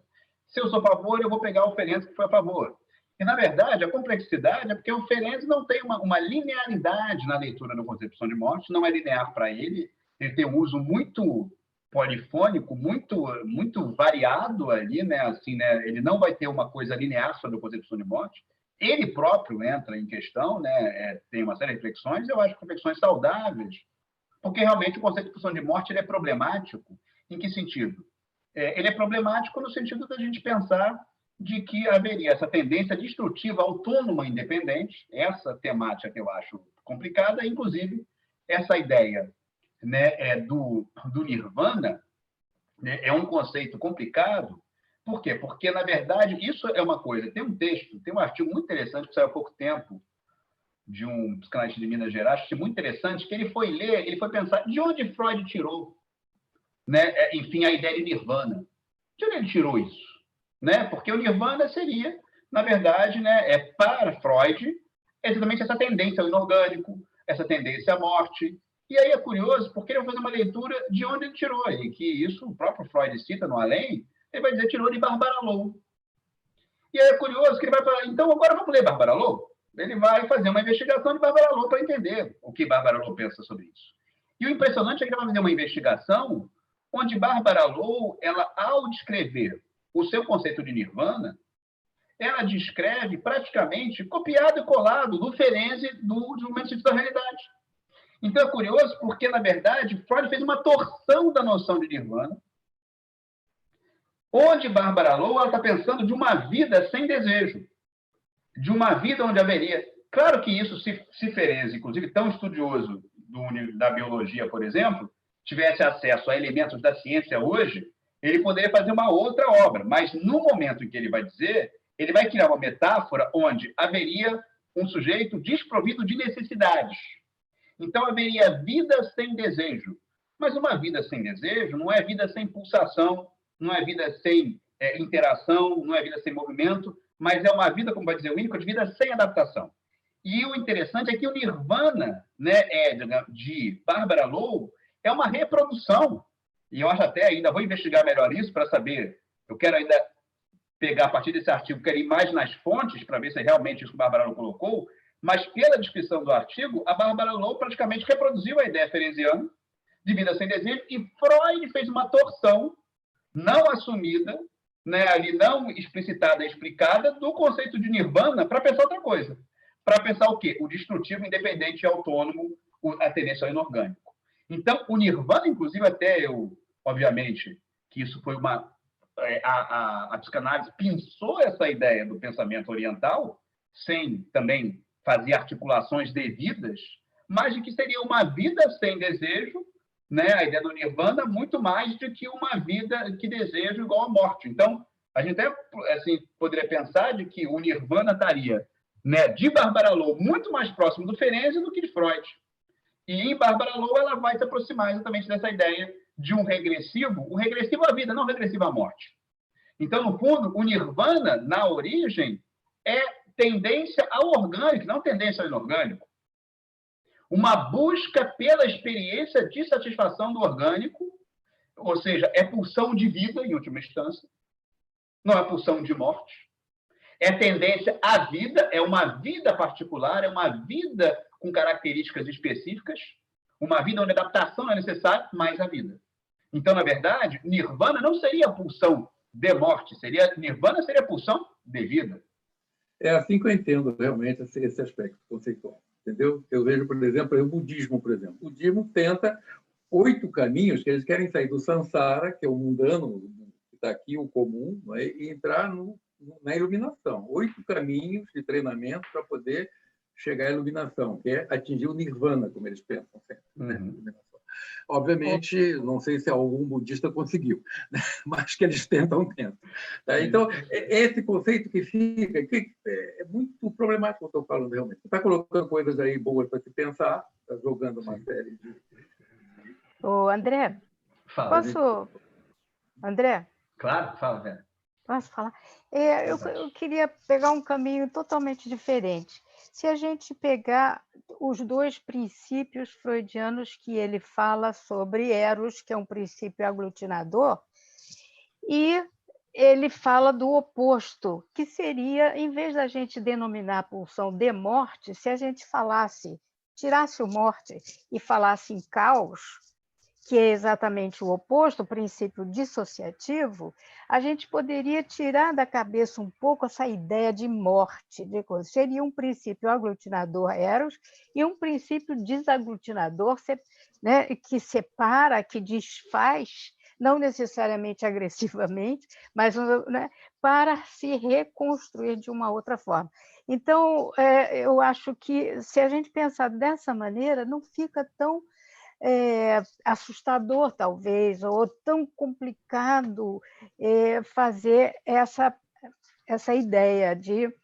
Se eu sou a favor, eu vou pegar o Ferenczi que foi a favor. E, na verdade, a complexidade é porque o Ferenczi não tem uma linearidade na leitura do conceito de pulsão de morte, não é linear para ele, ele tem um uso muito polifônico, muito variado ali, né? Assim, né? Ele não vai ter uma coisa linear sobre o conceito de pulsão de morte. Ele próprio entra em questão, né? Tem uma série de reflexões, eu acho reflexões saudáveis, porque realmente o conceito de pulsão de morte ele é problemático. Em que sentido? Ele é problemático no sentido da gente pensar de que haveria essa tendência destrutiva autônoma independente, essa temática que eu acho complicada, inclusive essa ideia, né, do nirvana, né, é um conceito complicado. Por quê? Porque, na verdade, isso é uma coisa. Tem um texto, tem um artigo muito interessante que saiu há pouco tempo, de um psicanalista de Minas Gerais, que é muito interessante, que ele foi ler, ele foi pensar de onde Freud tirou, né, enfim, a ideia de nirvana. De onde ele tirou isso? né? Porque o nirvana seria, na verdade, né, para Freud, exatamente essa tendência ao inorgânico, essa tendência à morte. E aí é curioso, porque ele vai fazer uma leitura de onde ele tirou, e que isso o próprio Freud cita no Além, ele vai dizer tirou de Barbara Lowe. E aí é curioso que ele vai falar, então agora vamos ler Barbara Lowe? Ele vai fazer uma investigação de Barbara Lowe para entender o que Barbara Lowe pensa sobre isso. E o impressionante é que ele vai fazer uma investigação onde Barbara Lowe, ela, ao descrever o seu conceito de nirvana, ela descreve praticamente copiado e colado do Ferenczi do Desenvolvimento Científico da Realidade. Então é curioso porque, na verdade, Freud fez uma torção da noção de nirvana, onde Barbara Lowe está pensando de uma vida sem desejo, de uma vida onde haveria... Claro que isso, se Ferenczi, inclusive tão estudioso da biologia, por exemplo, tivesse acesso a elementos da ciência hoje, ele poderia fazer uma outra obra, mas no momento em que ele vai dizer, ele vai criar uma metáfora onde haveria um sujeito desprovido de necessidades. Então, haveria vida sem desejo. Mas uma vida sem desejo não é vida sem pulsação, não é vida sem interação, não é vida sem movimento, mas é uma vida, como vai dizer o Winnicott, de vida sem adaptação. E o interessante é que o nirvana, né, de Barbara Lowe é uma reprodução. E eu acho até, ainda vou investigar melhor isso para saber, eu quero ainda pegar a partir desse artigo, quero ir mais nas fontes para ver se é realmente isso que a Barbara Lowe colocou, mas pela descrição do artigo, a Barbara Lowe praticamente reproduziu a ideia ferenciana de vida sem desejo e Freud fez uma torção não assumida, né, ali não explicitada, explicada, do conceito de nirvana para pensar outra coisa. Para pensar o quê? O destrutivo, independente e autônomo, a tendência ao inorgânico. Então, o nirvana, inclusive, até eu, obviamente, que isso foi uma... A psicanálise pensou essa ideia do pensamento oriental, sem também fazer articulações devidas, mas de que seria uma vida sem desejo, né? A ideia do nirvana, muito mais do que uma vida que desejo igual à morte. Então, a gente até assim, poderia pensar de que o nirvana estaria, né, de Barbara Lowe muito mais próximo do Ferenczi do que de Freud. E em Barbara Lowe ela vai se aproximar exatamente dessa ideia de um regressivo à vida, não regressivo à morte. Então, no fundo, o nirvana, na origem, é tendência ao orgânico, não tendência ao inorgânico. Uma busca pela experiência de satisfação do orgânico, ou seja, é pulsão de vida, em última instância, não é pulsão de morte. É tendência à vida, é uma vida particular, é uma vida com características específicas, uma vida onde a adaptação não é necessária, mas a vida. Então, na verdade, nirvana não seria pulsão de morte, nirvana seria pulsão de vida.
É assim que eu entendo realmente esse aspecto conceitual, entendeu? Eu vejo, por exemplo, o budismo, por exemplo. O budismo tenta 8 caminhos que eles querem sair do samsara, que é o mundano, que está aqui, o comum, não é? E entrar na iluminação. 8 caminhos de treinamento para poder chegar à iluminação, que é atingir o nirvana, como eles pensam sempre.
Uhum.
Né? Obviamente, não sei se algum budista conseguiu, né? Mas que eles tentam. Tá? Então, esse conceito que fica, que é muito problemático, eu estou falando realmente. Você está colocando coisas aí boas para se pensar, está jogando uma série de...
Ô, André,
Fala,
posso... André?
Claro, fala, Vera.
Posso falar? Eu queria pegar um caminho totalmente diferente. Se a gente pegar os 2 princípios freudianos que ele fala sobre Eros, que é um princípio aglutinador, e ele fala do oposto, que seria, em vez da gente denominar a pulsão de morte, se a gente tirasse o morte e falasse em caos, que é exatamente o oposto, o princípio dissociativo, a gente poderia tirar da cabeça um pouco essa ideia de morte, de coisa. Seria um princípio aglutinador Eros e um princípio desaglutinador, né, que separa, que desfaz, não necessariamente agressivamente, mas, né, para se reconstruir de uma outra forma. Então, eu acho que, se a gente pensar dessa maneira, não fica tão assustador, talvez, ou tão complicado fazer essa ideia de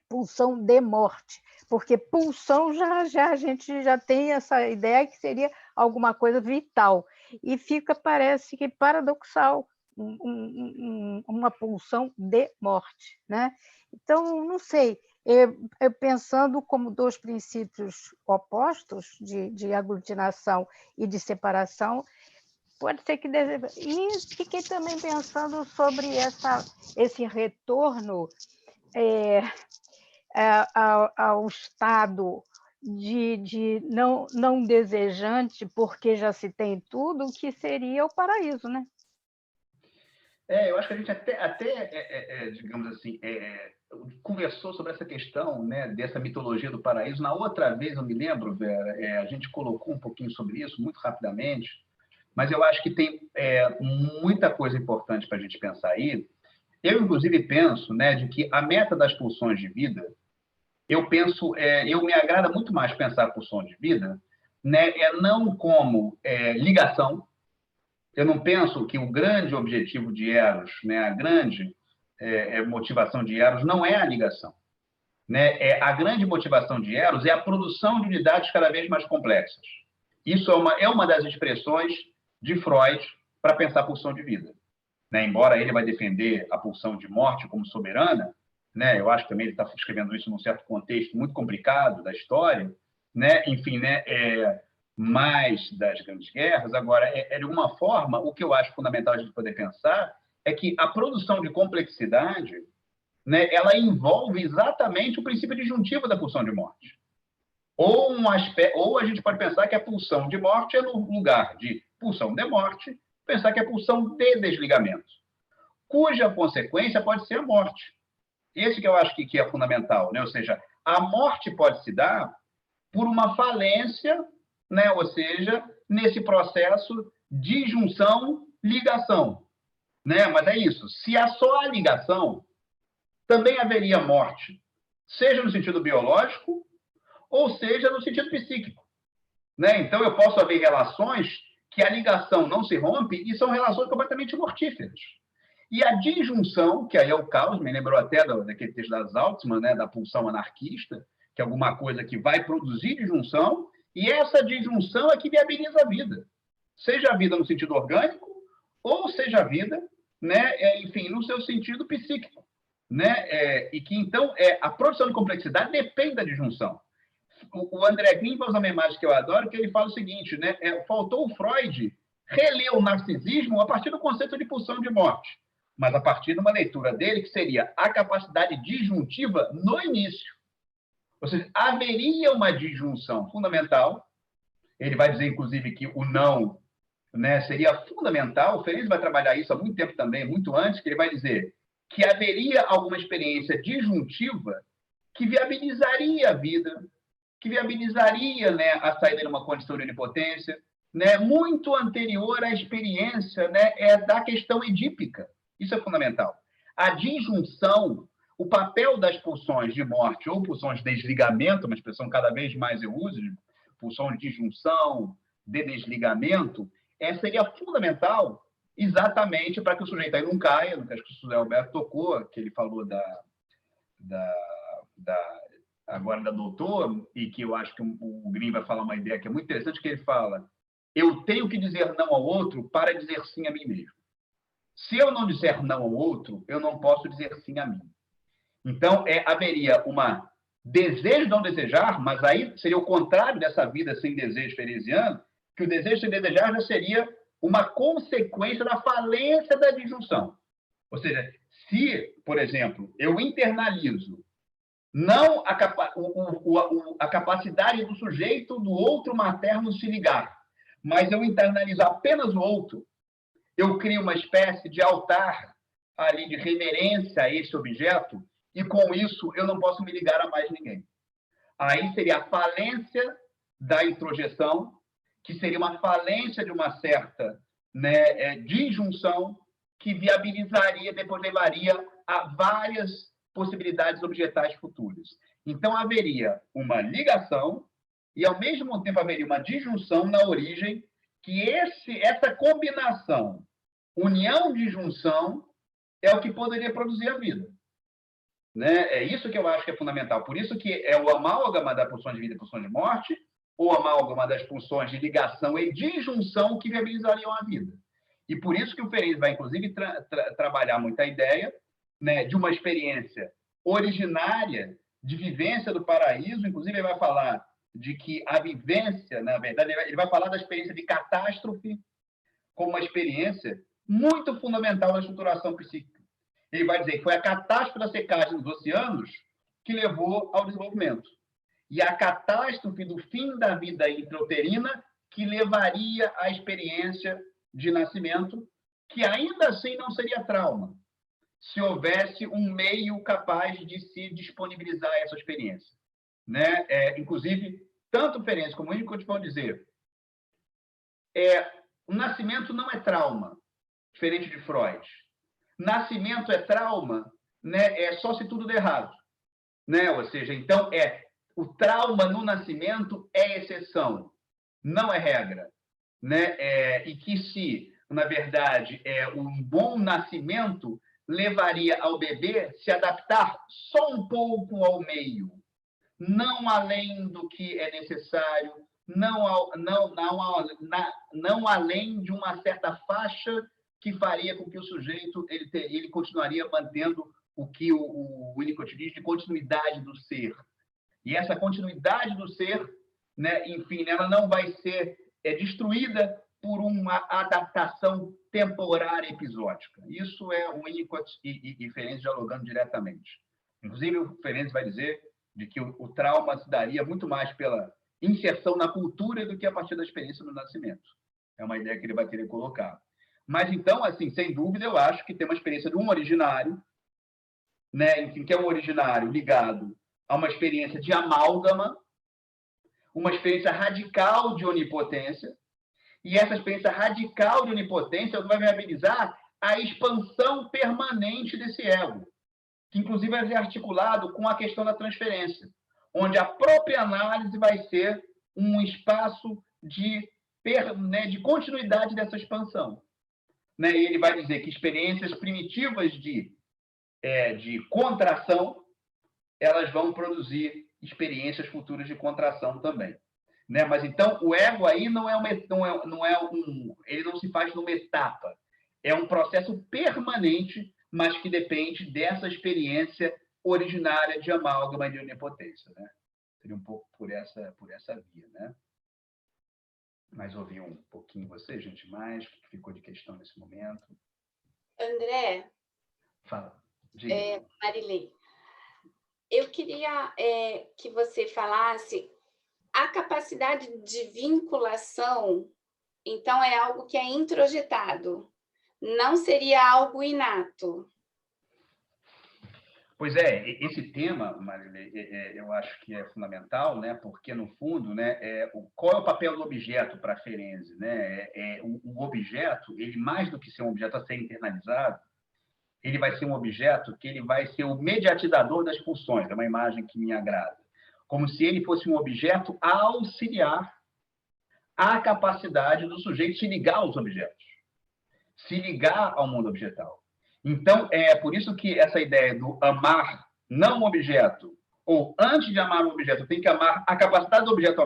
pulsão de morte, porque pulsão já a gente já tem essa ideia que seria alguma coisa vital, e parece que paradoxal, uma pulsão de morte, né? Então, não sei, eu pensando como dois princípios opostos de aglutinação e de separação, pode ser que deve... E fiquei também pensando sobre esse retorno ao estado de não desejante, porque já se tem tudo, que seria o paraíso, né?
Eu acho que a gente até digamos assim, conversou sobre essa questão, né, dessa mitologia do paraíso. Na outra vez, eu me lembro, Vera, a gente colocou um pouquinho sobre isso, muito rapidamente, mas eu acho que tem muita coisa importante para a gente pensar aí. Eu, inclusive, penso, né, de que a meta das pulsões de vida, eu me agrada muito mais pensar a pulsão de vida, né, não como ligação. Eu não penso que o grande objetivo de Eros, né, a grande motivação de Eros não é a ligação. Né? A grande motivação de Eros é a produção de unidades cada vez mais complexas. Isso é uma das expressões de Freud para pensar a pulsão de vida. Né? Embora ele vai defender a pulsão de morte como soberana, né? Eu acho que também ele está escrevendo isso num certo contexto muito complicado da história, né? Enfim, né? Mais das grandes guerras. Agora, de alguma forma, o que eu acho fundamental a gente poder pensar é que a produção de complexidade, né, ela envolve exatamente o princípio disjuntivo da pulsão de morte. Ou a gente pode pensar que a pulsão de morte é no lugar de pulsão de morte, pensar que é pulsão de desligamento, cuja consequência pode ser a morte. Esse que eu acho que é fundamental, né? Ou seja, a morte pode se dar por uma falência, né? Ou seja, nesse processo de junção-ligação. Né? Mas é isso. Se há só a ligação, também haveria morte, seja no sentido biológico ou seja no sentido psíquico. Né? Então, eu posso haver relações que a ligação não se rompe e são relações completamente mortíferas. E a disjunção, que aí é o caos, me lembrou até daquele texto da Zaltzman, né? Da pulsão anarquista, que é alguma coisa que vai produzir disjunção, e essa disjunção é que viabiliza a vida. Seja a vida no sentido orgânico, ou seja a vida, né? Enfim, no seu sentido psíquico. Né? E que, então, a produção de complexidade depende da disjunção. O André Green faz uma imagem que eu adoro, que ele fala o seguinte, né? Faltou o Freud reler o narcisismo a partir do conceito de pulsão de morte, mas a partir de uma leitura dele, que seria a capacidade disjuntiva no início. Ou seja, haveria uma disjunção fundamental. Ele vai dizer, inclusive, que o não, né, seria fundamental. O Feliz vai trabalhar isso há muito tempo também, muito antes, que ele vai dizer que haveria alguma experiência disjuntiva que viabilizaria a vida, que viabilizaria, né, a saída de uma condição de onipotência, né, muito anterior à experiência, né, da questão edípica. Isso é fundamental. A disjunção, o papel das pulsões de morte ou pulsões de desligamento, uma expressão cada vez mais eu uso, pulsão de disjunção, de desligamento, seria fundamental exatamente para que o sujeito aí não caia, no que acho que o José Alberto tocou, que ele falou agora da doutor, e que eu acho que o Green vai falar uma ideia que é muito interessante, que ele fala: eu tenho que dizer não ao outro para dizer sim a mim mesmo. Se eu não disser não ao outro, eu não posso dizer sim a mim. Então, haveria uma desejo de não desejar, mas aí seria o contrário dessa vida sem desejo feresiano, que o desejo sem desejar já seria uma consequência da falência da disjunção. Ou seja, se, por exemplo, eu internalizo não a capacidade do sujeito do outro materno se ligar, mas eu internalizo apenas o outro, eu crio uma espécie de altar ali de reverência a esse objeto, e com isso eu não posso me ligar a mais ninguém. Aí seria a falência da introjeção, que seria uma falência de uma certa, né, disjunção, que viabilizaria, depois levaria a várias possibilidades objetais futuras. Então, haveria uma ligação e, ao mesmo tempo, haveria uma disjunção na origem, que essa combinação, união-disjunção, é o que poderia produzir a vida. Né? É isso que eu acho que é fundamental. Por isso que é o amálgama da pulsão de vida e pulsão de morte, ou amálgama das pulsões de ligação e disjunção que viabilizariam a vida. E por isso que o Ferenczi vai, inclusive, trabalhar muito a ideia, né, de uma experiência originária de vivência do paraíso. Inclusive, ele vai falar de que a vivência, na verdade, ele vai falar da experiência de catástrofe como uma experiência muito fundamental na estruturação psíquica. Ele vai dizer que foi a catástrofe da secagem dos oceanos que levou ao desenvolvimento. E a catástrofe do fim da vida intrauterina que levaria à experiência de nascimento, que ainda assim não seria trauma, se houvesse um meio capaz de se disponibilizar a essa experiência. Né? Inclusive, tanto o Ferenczi como o Winnicott vão dizer o nascimento não é trauma, diferente de Freud. Nascimento é trauma, né? Só se tudo der errado. Né? Ou seja, então, o trauma no nascimento é exceção, não é regra. Né? E que se, na verdade, um bom nascimento levaria ao bebê se adaptar só um pouco ao meio, não além do que é necessário, não além de uma certa faixa que faria com que o sujeito ele continuaria mantendo o que o Winnicott diz de continuidade do ser. E essa continuidade do ser, né, enfim, ela não vai ser destruída por uma adaptação temporária episódica. Isso é o Winnicott e Ferenczi dialogando diretamente. Inclusive, o Ferenczi vai dizer de que o trauma se daria muito mais pela inserção na cultura do que a partir da experiência no nascimento. É uma ideia que ele vai querer colocar. Mas, então, assim, sem dúvida, eu acho que tem uma experiência de um originário, né, enfim, que é um originário ligado a uma experiência de amálgama, uma experiência radical de onipotência, e essa experiência radical de onipotência vai viabilizar a expansão permanente desse ego, que, inclusive, vai ser articulado com a questão da transferência, onde a própria análise vai ser um espaço de continuidade dessa expansão. Né? E ele vai dizer que experiências primitivas de contração, elas vão produzir experiências futuras de contração também. Né? Mas, então, o ego aí ele não se faz numa etapa. É um processo permanente, mas que depende dessa experiência originária de amálgama e de onipotência. Né? Seria um pouco por essa via. Né? Mas ouvi um pouquinho você, gente, mais, o que ficou de questão nesse momento?
André.
Fala.
Marilei, eu queria que você falasse a capacidade de vinculação, então, é algo que é introjetado, não seria algo inato.
Pois é, esse tema, Marilei, eu acho que é fundamental, né? Porque, no fundo, né, qual é o papel do objeto para Ferenczi? Né? O objeto, ele, mais do que ser um objeto a ser internalizado, ele vai ser um objeto que ele vai ser o mediatizador das pulsões, é uma imagem que me agrada. Como se ele fosse um objeto a auxiliar a capacidade do sujeito se ligar aos objetos, se ligar ao mundo objetal. Então, é por isso que essa ideia do amar não um objeto, ou antes de amar um objeto, tem que amar a capacidade do objeto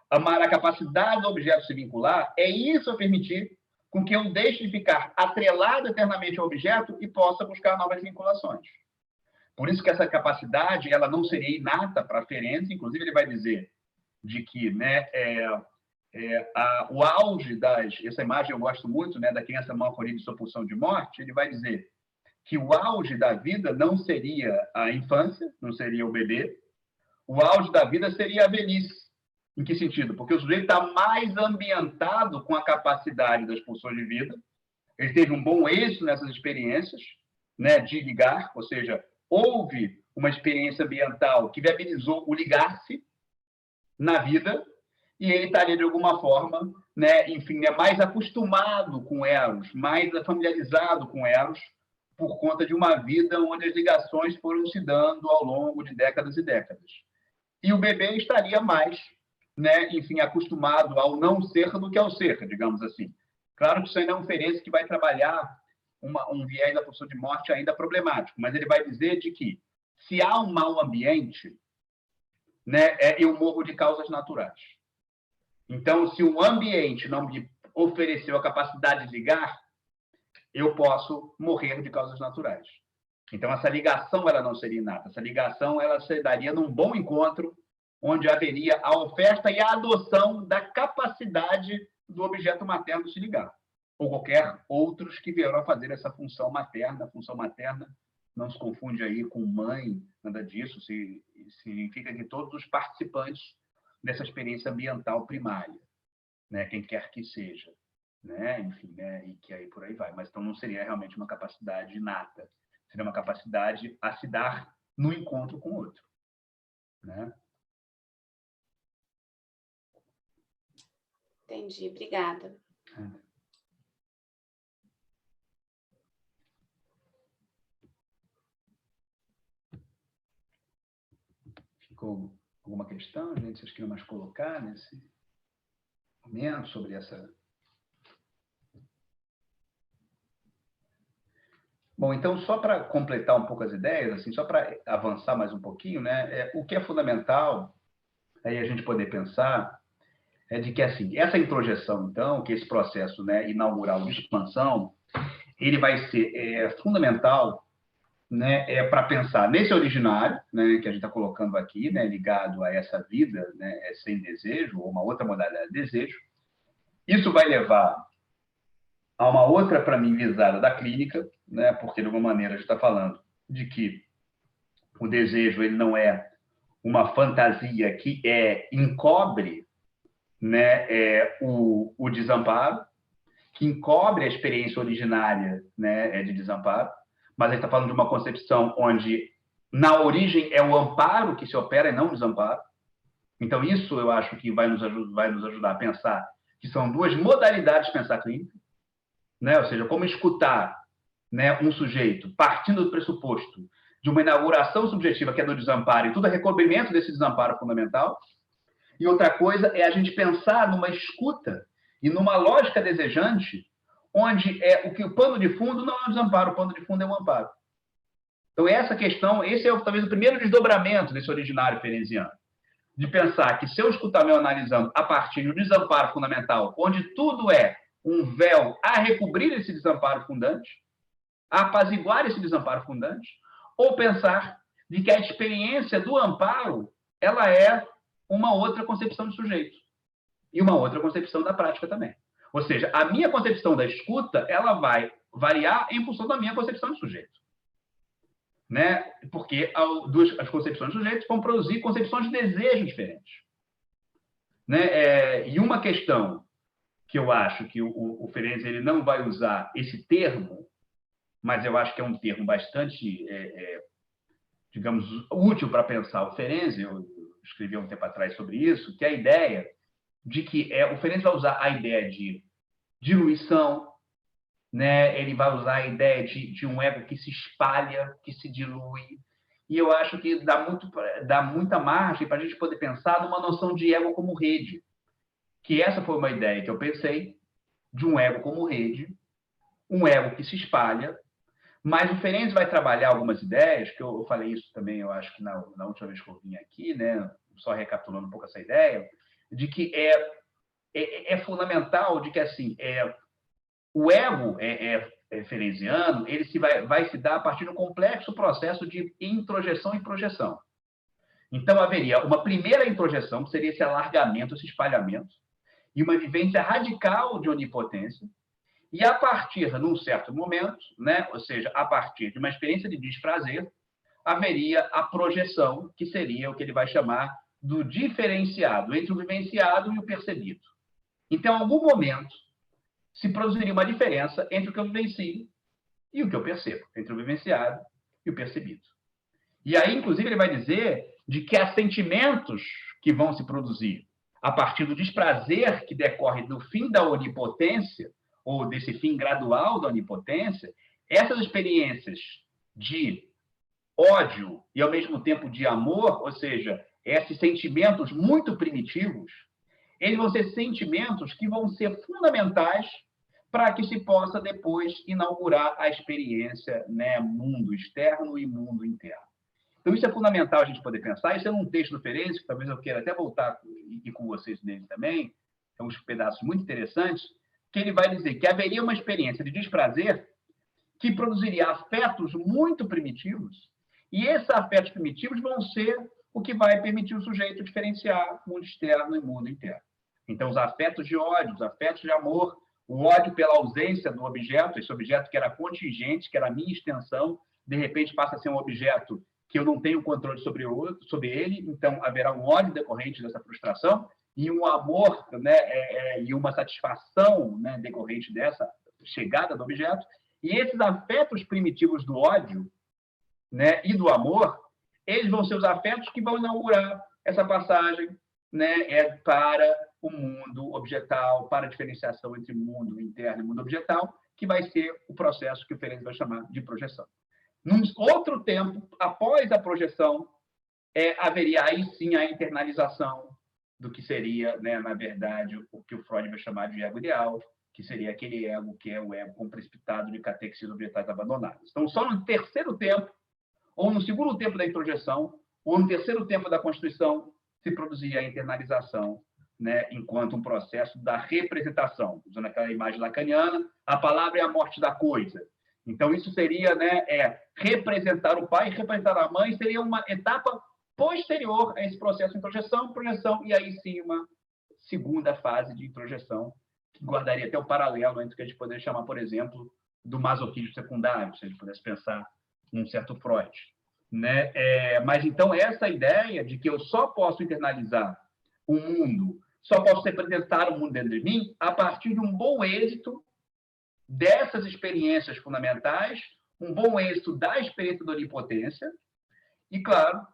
amar a capacidade do objeto se vincular, isso a permitir com que eu deixe de ficar atrelado eternamente ao objeto e possa buscar novas vinculações. Por isso que essa capacidade ela não seria inata para Ferenczi, inclusive ele vai dizer de que, né, o auge essa imagem eu gosto muito, né, da criança mal acolhida de sua pulsão de morte, ele vai dizer que o auge da vida não seria a infância, não seria o bebê, o auge da vida seria a velhice. Em que sentido? Porque o sujeito está mais ambientado com a capacidade das pulsões de vida, ele teve um bom êxito nessas experiências, né, de ligar, ou seja, houve uma experiência ambiental que viabilizou o ligar-se na vida, e ele estaria, de alguma forma, né, enfim, mais acostumado com Eros, mais familiarizado com Eros, por conta de uma vida onde as ligações foram se dando ao longo de décadas e décadas. E o bebê estaria mais, né, enfim, acostumado ao não ser do que ao ser, digamos assim. Claro que isso ainda é um Ferenczi que vai trabalhar um viés da pulsão de morte ainda problemático, mas ele vai dizer de que, se há um mau ambiente, né, eu morro de causas naturais. Então, se o ambiente não me ofereceu a capacidade de ligar, eu posso morrer de causas naturais. Então, essa ligação ela não seria inata. Essa ligação ela se daria num bom encontro, onde haveria a oferta e a adoção da capacidade do objeto materno se ligar, ou qualquer outros que vieram a fazer essa função materna. A função materna não se confunde aí com mãe, nada disso, significa que todos os participantes dessa experiência ambiental primária, né, quem quer que seja, né, enfim, né, e que aí por aí vai. Mas então não seria realmente uma capacidade inata, seria uma capacidade a se dar no encontro com o outro, né?
Entendi, obrigada.
Ficou alguma questão, gente? Vocês queriam mais colocar nesse momento sobre essa... Bom, então, só para completar um pouco as ideias, assim, só para avançar mais um pouquinho, né, o que é fundamental aí a gente poder pensar é de que, assim, essa introjeção, então, que esse processo, né, inaugural de expansão, ele vai ser fundamental, né, para pensar nesse originário, né, que a gente está colocando aqui, né, ligado a essa vida, né, sem desejo, ou uma outra modalidade de desejo. Isso vai levar a uma outra, para mim, visada da clínica, né, porque, de alguma maneira, a gente está falando de que o desejo ele não é uma fantasia que encobre, né, o desamparo, que encobre a experiência originária, né, de desamparo, mas a gente está falando de uma concepção onde, na origem, é o amparo que se opera e não o desamparo. Então, isso eu acho que vai nos ajudar a pensar que são duas modalidades de pensar clínica, né? Ou seja, como escutar, né, um sujeito partindo do pressuposto de uma inauguração subjetiva que é do desamparo e tudo é recobrimento desse desamparo fundamental. E outra coisa é a gente pensar numa escuta e numa lógica desejante, onde o pano de fundo não é o desamparo, o pano de fundo é o amparo. Então, essa questão, esse é talvez o primeiro desdobramento desse originário ferenciano, de pensar que se eu escutar meu analisando a partir do desamparo fundamental, onde tudo é um véu a recobrir esse desamparo fundante, a apaziguar esse desamparo fundante, ou pensar de que a experiência do amparo ela é uma outra concepção de sujeito e uma outra concepção da prática também. Ou seja, a minha concepção da escuta ela vai variar em função da minha concepção de sujeito, né? Porque as concepções de sujeito vão produzir concepções de desejo diferentes, né? E uma questão que eu acho que o Ferenczi ele não vai usar esse termo, mas eu acho que é um termo bastante, digamos, útil para pensar o Ferenczi. Eu escrevi há um tempo atrás sobre isso, que é a ideia de que o Ferenczi vai usar a ideia de diluição, né? Ele vai usar a ideia de um ego que se espalha, que se dilui. E eu acho que dá muita margem para a gente poder pensar numa noção de ego como rede. Que essa foi uma ideia que eu pensei, de um ego como rede, um ego que se espalha, mas o Ferenczi vai trabalhar algumas ideias, que eu falei isso também, eu acho que na última vez que eu vim aqui, né, só recapitulando um pouco essa ideia, de que é fundamental, de que assim, o ego ferenciano, ele vai se dar a partir de um complexo processo de introjeção e projeção. Então, haveria uma primeira introjeção, que seria esse alargamento, esse espalhamento, e uma vivência radical de onipotência, e a partir, num certo momento, né, ou seja, a partir de uma experiência de desprazer, haveria a projeção, que seria o que ele vai chamar do diferenciado entre o vivenciado e o percebido. Então, em algum momento, se produziria uma diferença entre o que eu vivencio e o que eu percebo, entre o vivenciado e o percebido. E aí, inclusive, ele vai dizer de que há sentimentos que vão se produzir a partir do desprazer que decorre do fim da onipotência, ou desse fim gradual da onipotência. Essas experiências de ódio e, ao mesmo tempo, de amor, ou seja, esses sentimentos muito primitivos, eles vão ser sentimentos que vão ser fundamentais para que se possa depois inaugurar a experiência, né, mundo externo e mundo interno. Então, isso é fundamental a gente poder pensar. Isso é um texto do Ferenczi, que talvez eu queira até voltar e com vocês nele também. São uns pedaços muito interessantes, que ele vai dizer que haveria uma experiência de desprazer que produziria afetos muito primitivos, e esses afetos primitivos vão ser o que vai permitir o sujeito diferenciar mundo externo e mundo interno. Então, os afetos de ódio, os afetos de amor, o ódio pela ausência do objeto, esse objeto que era contingente, que era a minha extensão, de repente passa a ser um objeto que eu não tenho controle sobre ele, então haverá um ódio decorrente dessa frustração e um amor, né, e uma satisfação, né, decorrente dessa chegada do objeto. E esses afetos primitivos do ódio, né, e do amor, eles vão ser os afetos que vão inaugurar essa passagem, né, para o mundo objetal, para a diferenciação entre mundo interno e mundo objetal, que vai ser o processo que o Ferenczi vai chamar de projeção. Num outro tempo, após a projeção, haveria aí sim a internalização do que seria, né, na verdade, o que o Freud vai chamar de ego ideal, que seria aquele ego que é o ego com precipitado de catequesis objetais abandonadas. Então, só no terceiro tempo, ou no segundo tempo da introjeção, ou no terceiro tempo da Constituição, se produzia a internalização, né, enquanto um processo da representação. Usando aquela imagem lacaniana, a palavra é a morte da coisa. Então, isso seria, né, representar o pai, representar a mãe, seria uma etapa posterior a esse processo de introjeção, projeção, e aí sim uma segunda fase de introjeção, que guardaria até o paralelo entre o que a gente poderia chamar, por exemplo, do masoquismo secundário, se a gente pudesse pensar num certo Freud. Né? Mas, então, essa ideia de que eu só posso internalizar o mundo, só posso representar o mundo dentro de mim a partir de um bom êxito dessas experiências fundamentais, um bom êxito da experiência da onipotência, e, claro,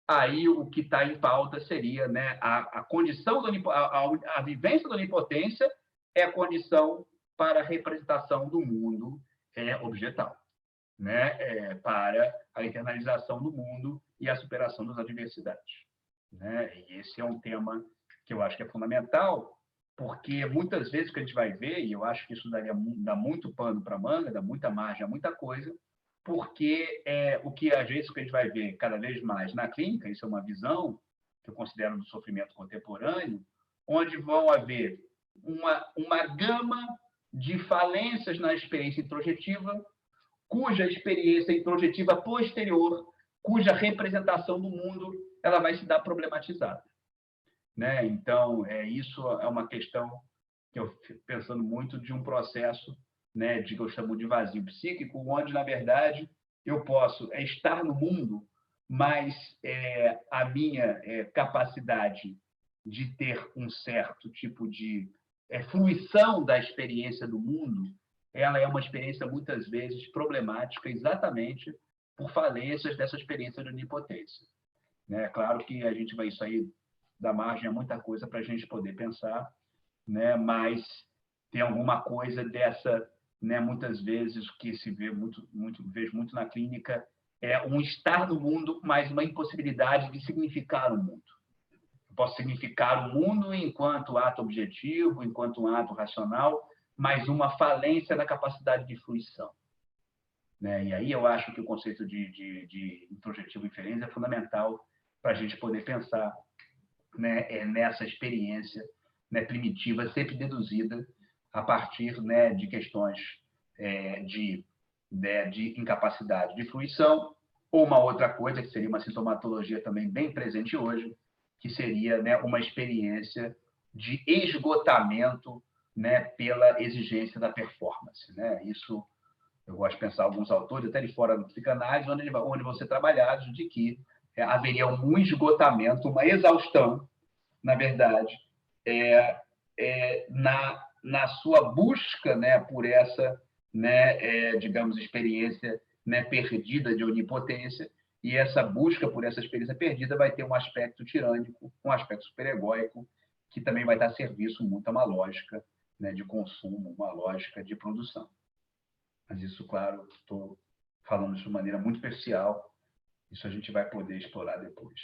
aí o que está em pauta seria, né, a condição a vivência da onipotência é a condição para a representação do mundo objetal, né, para a internalização do mundo e a superação das adversidades. Né? E esse é um tema que eu acho que é fundamental, porque muitas vezes o que a gente vai ver, e eu acho que isso dá muito pano para manga, dá muita margem a muita coisa, porque o que às vezes que a gente vai ver cada vez mais na clínica, isso é uma visão que eu considero do sofrimento contemporâneo, onde vão haver uma gama de falências na experiência introjetiva, cuja experiência introjetiva posterior, cuja representação do mundo, ela vai se dar problematizada. Né? Então, isso é uma questão que eu fico pensando muito de um processo, né, que eu chamo de vazio psíquico, onde, na verdade, eu posso estar no mundo, mas a minha capacidade de ter um certo tipo de fruição da experiência do mundo, ela é uma experiência, muitas vezes, problemática exatamente por falências dessa experiência de onipotência. É claro que a gente vai sair da margem a muita coisa para a gente poder pensar, né? Mas tem alguma coisa dessa, né? Muitas vezes que se vê vejo muito na clínica, um estar no mundo, mas uma impossibilidade de significar o mundo. Eu posso significar o mundo enquanto ato objetivo, enquanto um ato racional, mas uma falência na capacidade de fruição. Né? E aí eu acho que o conceito de introjetivo inferência é fundamental para a gente poder pensar, né, nessa experiência, né, primitiva, sempre deduzida a partir, né, de questões de incapacidade de fruição, ou uma outra coisa, que seria uma sintomatologia também bem presente hoje, que seria, né, uma experiência de esgotamento, né, pela exigência da performance. Né? Isso eu gosto de pensar alguns autores, até de fora da psicanálise, onde vão ser trabalhados de que haveria um esgotamento, uma exaustão, na verdade, na sua busca, né, por essa, né, digamos, experiência, né, perdida de onipotência, e essa busca por essa experiência perdida vai ter um aspecto tirânico, um aspecto superegóico, que também vai dar serviço muito a uma lógica, né, de consumo, uma lógica de produção. Mas isso, claro, estou falando de uma maneira muito especial. Isso a gente vai poder explorar depois.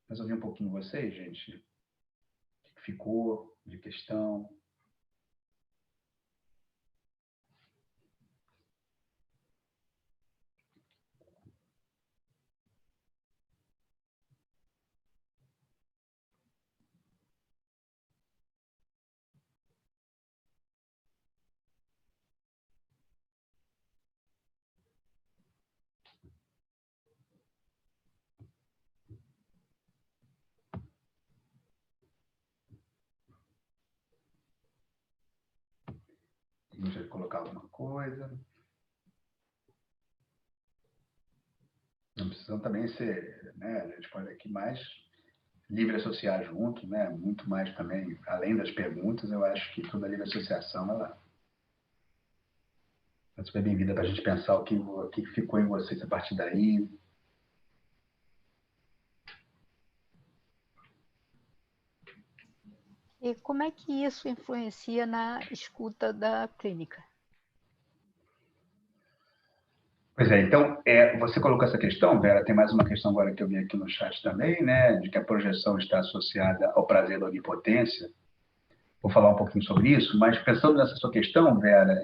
Mas ouvir um pouquinho vocês, gente. O que ficou de questão? colocar alguma coisa. Não precisam também ser, né? A gente pode aqui mais livre associar junto, né? Muito mais também, além das perguntas, eu acho que toda livre associação, ela é super bem-vinda para a gente pensar o que ficou em vocês a partir daí.
E como é que isso influencia na escuta da clínica?
Pois é, então, você colocou essa questão, Vera, tem mais uma questão agora que eu vi aqui no chat também, né, de que a projeção está associada ao prazer da onipotência. Vou falar um pouquinho sobre isso, mas pensando nessa sua questão, Vera,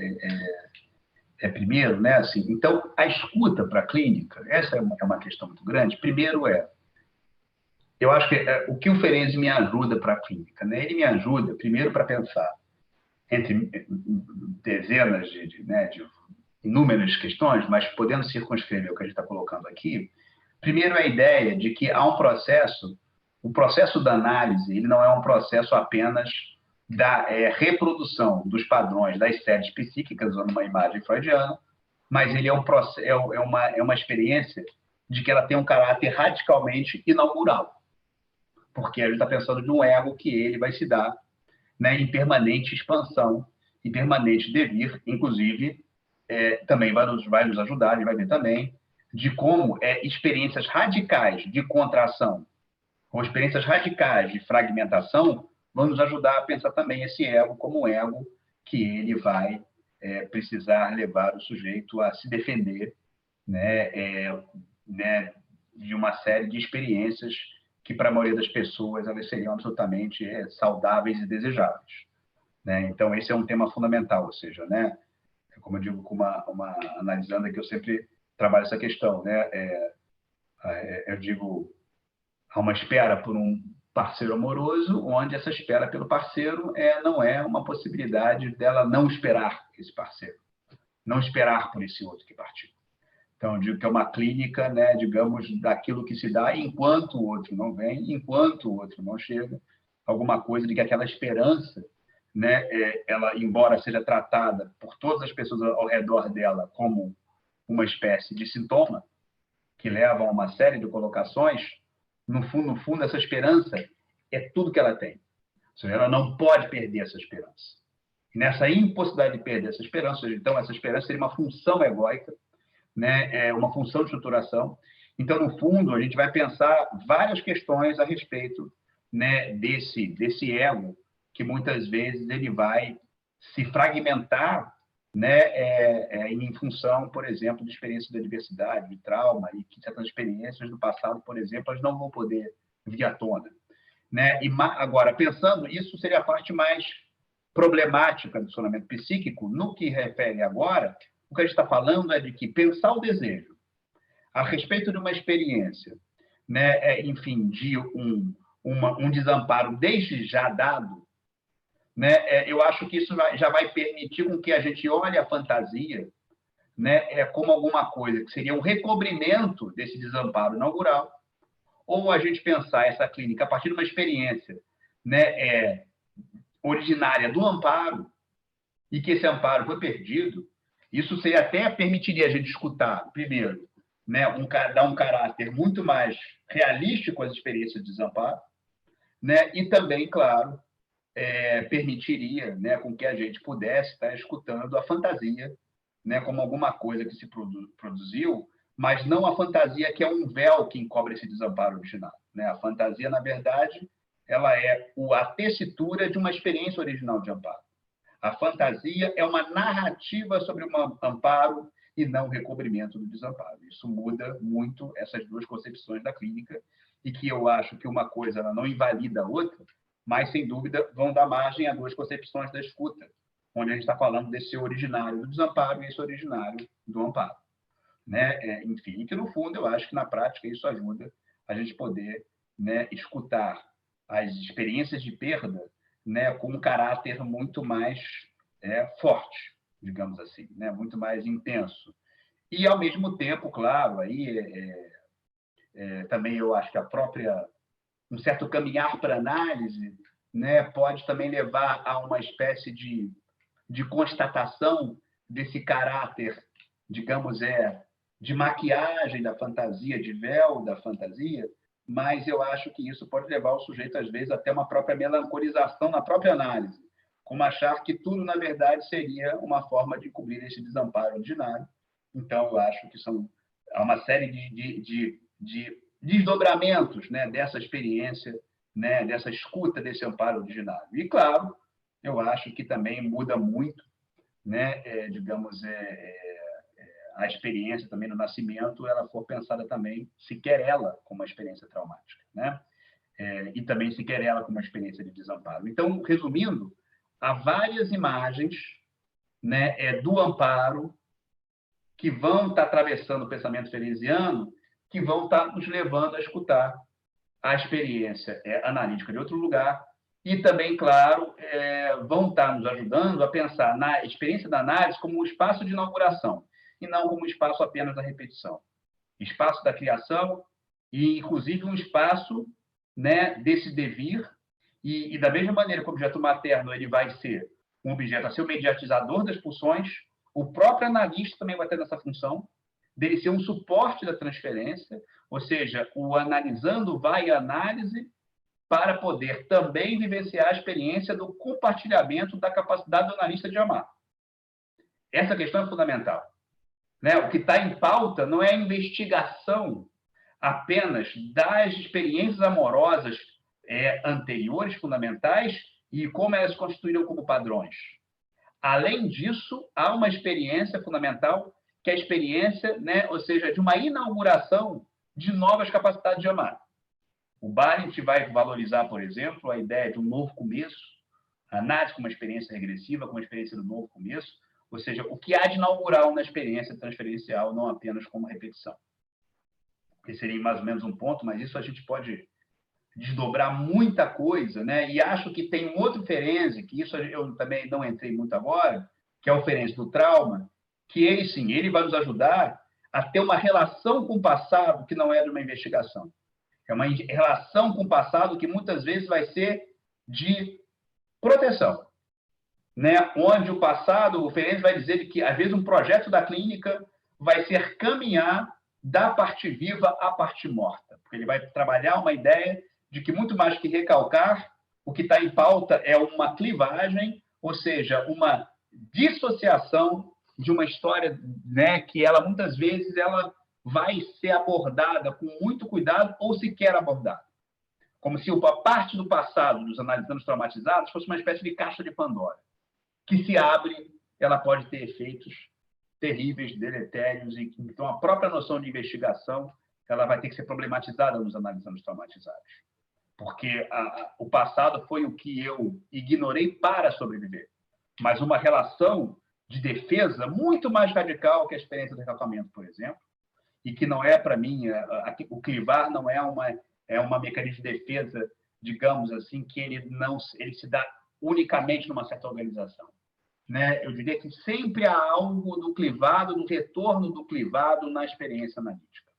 primeiro, né, assim, então, a escuta para a clínica, essa é uma questão muito grande. Primeiro eu acho que o que o Ferenczi me ajuda para a clínica, né, ele me ajuda, primeiro, para pensar entre dezenas de inúmeras questões, mas podendo circunscrever o que a gente está colocando aqui, primeiro a ideia de que há um processo, o processo da análise, ele não é um processo apenas da reprodução dos padrões das séries psíquicas, usando uma imagem freudiana, mas ele é uma experiência de que ela tem um caráter radicalmente inaugural, porque a gente está pensando de um ego que ele vai se dar, né, em permanente expansão, em permanente devir, inclusive, também vai nos ajudar, ele vai ver também, de como experiências radicais de contração ou experiências radicais de fragmentação vão nos ajudar a pensar também esse ego como um ego que ele vai precisar levar o sujeito a se defender, né, de uma série de experiências que, para a maioria das pessoas, elas seriam absolutamente saudáveis e desejáveis. Né? Então, esse é um tema fundamental, ou seja, né, como eu digo, com uma analisando que eu sempre trabalho essa questão, né? Eu digo, há uma espera por um parceiro amoroso, onde essa espera pelo parceiro não é uma possibilidade dela não esperar esse parceiro, não esperar por esse outro que partiu. Então, eu digo que é uma clínica, né, digamos, daquilo que se dá enquanto o outro não vem, enquanto o outro não chega, alguma coisa de que aquela esperança, né, ela, embora seja tratada por todas as pessoas ao redor dela como uma espécie de sintoma, que leva a uma série de colocações, no fundo, essa esperança é tudo que ela tem. Ou seja, ela não pode perder essa esperança. E nessa impossibilidade de perder essa esperança, então, essa esperança seria uma função egóica, né, uma função de estruturação. Então, no fundo, a gente vai pensar várias questões a respeito, né, desse ego, que muitas vezes ele vai se fragmentar, né, em função, por exemplo, de experiências de adversidade, de trauma, e que certas experiências do passado, por exemplo, elas não vão poder vir à tona. Né? E agora, pensando, isso seria a parte mais problemática do funcionamento psíquico. No que refere agora, o que a gente está falando é de que pensar o desejo a respeito de uma experiência, né, enfim, de um desamparo desde já dado, né, eu acho que isso já vai permitir com que a gente olhe a fantasia, né, como alguma coisa que seria um recobrimento desse desamparo inaugural, ou a gente pensar essa clínica a partir de uma experiência, né, originária do amparo, e que esse amparo foi perdido. Isso seria até permitiria a gente escutar, primeiro, né, dar um caráter muito mais realístico às experiências de desamparo, né, e também, claro, permitiria, né, com que a gente pudesse estar escutando a fantasia, né, como alguma coisa que se produziu, mas não a fantasia que é um véu que encobre esse desamparo original. Né? A fantasia, na verdade, ela é a tessitura de uma experiência original de amparo. A fantasia é uma narrativa sobre um amparo e não o recobrimento do desamparo. Isso muda muito essas duas concepções da clínica e que eu acho que uma coisa ela não invalida a outra, mas, sem dúvida, vão dar margem a duas concepções da escuta, onde a gente está falando desse originário do desamparo e esse originário do amparo. Né? Enfim, que, no fundo, eu acho que, na prática, isso ajuda a gente poder, né, escutar as experiências de perda, né, com um caráter muito mais forte, digamos assim, né, muito mais intenso. E, ao mesmo tempo, claro, aí também eu acho que um certo caminhar para análise, né, pode também levar a uma espécie de constatação desse caráter, digamos, de maquiagem da fantasia, de véu da fantasia, mas eu acho que isso pode levar o sujeito, às vezes, até uma própria melancolização na própria análise, como achar que tudo, na verdade, seria uma forma de cobrir esse desamparo ordinário. Então, eu acho que há uma série de desdobramentos, né, dessa experiência, né, dessa escuta desse amparo originário. E, claro, eu acho que também muda muito, né, digamos, a experiência também no nascimento, ela for pensada também, sequer ela, como uma experiência traumática, né? E também sequer ela como uma experiência de desamparo. Então, resumindo, há várias imagens, né, do amparo que vão estar atravessando o pensamento feresiano, que vão estar nos levando a escutar a experiência analítica de outro lugar, e também, claro, vão estar nos ajudando a pensar na experiência da análise como um espaço de inauguração, e não como um espaço apenas da repetição. Espaço da criação e, inclusive, um espaço, né, desse devir, e da mesma maneira que o objeto materno ele vai ser um objeto a ser o mediatizador das pulsões, o próprio analista também vai ter essa função, dele ser um suporte da transferência, ou seja, o analisando vai à análise para poder também vivenciar a experiência do compartilhamento da capacidade do analista de amar. Essa questão é fundamental, né? O que está em pauta não é a investigação apenas das experiências amorosas anteriores, fundamentais, e como elas se constituíram como padrões. Além disso, há uma experiência fundamental, que é a experiência, né, ou seja, de uma inauguração de novas capacidades de amar. O Barent vai valorizar, por exemplo, a ideia de um novo começo, a análise como uma experiência regressiva, como uma experiência do novo começo, ou seja, o que há de inaugural na experiência transferencial, não apenas como repetição. Esse seria mais ou menos um ponto, mas isso a gente pode desdobrar muita coisa, né? E acho que tem um outro Ferenczi, que isso eu também não entrei muito agora, que é o Ferenczi do trauma, que ele, sim, ele vai nos ajudar a ter uma relação com o passado que não é de uma investigação. É uma relação com o passado que muitas vezes vai ser de proteção, né? Onde o passado, o Ferenczi vai dizer que, às vezes, um projeto da clínica vai ser caminhar da parte viva à parte morta, porque ele vai trabalhar uma ideia de que, muito mais que recalcar, o que está em pauta é uma clivagem, ou seja, uma dissociação de uma história, né, que ela, muitas vezes, ela vai ser abordada com muito cuidado ou sequer abordada. Como se a parte do passado dos analisandos traumatizados fosse uma espécie de caixa de Pandora, que se abre, ela pode ter efeitos terríveis, deletérios, e então a própria noção de investigação ela vai ter que ser problematizada nos analisandos traumatizados. Porque o passado foi o que eu ignorei para sobreviver, mas uma relação de defesa muito mais radical que a experiência do recalcamento, por exemplo, e que não é, para mim, o clivar não é uma mecanismo de defesa, digamos assim, que ele se dá unicamente numa certa organização, né? Eu diria que sempre há algo do clivado, do retorno do clivado na experiência analítica,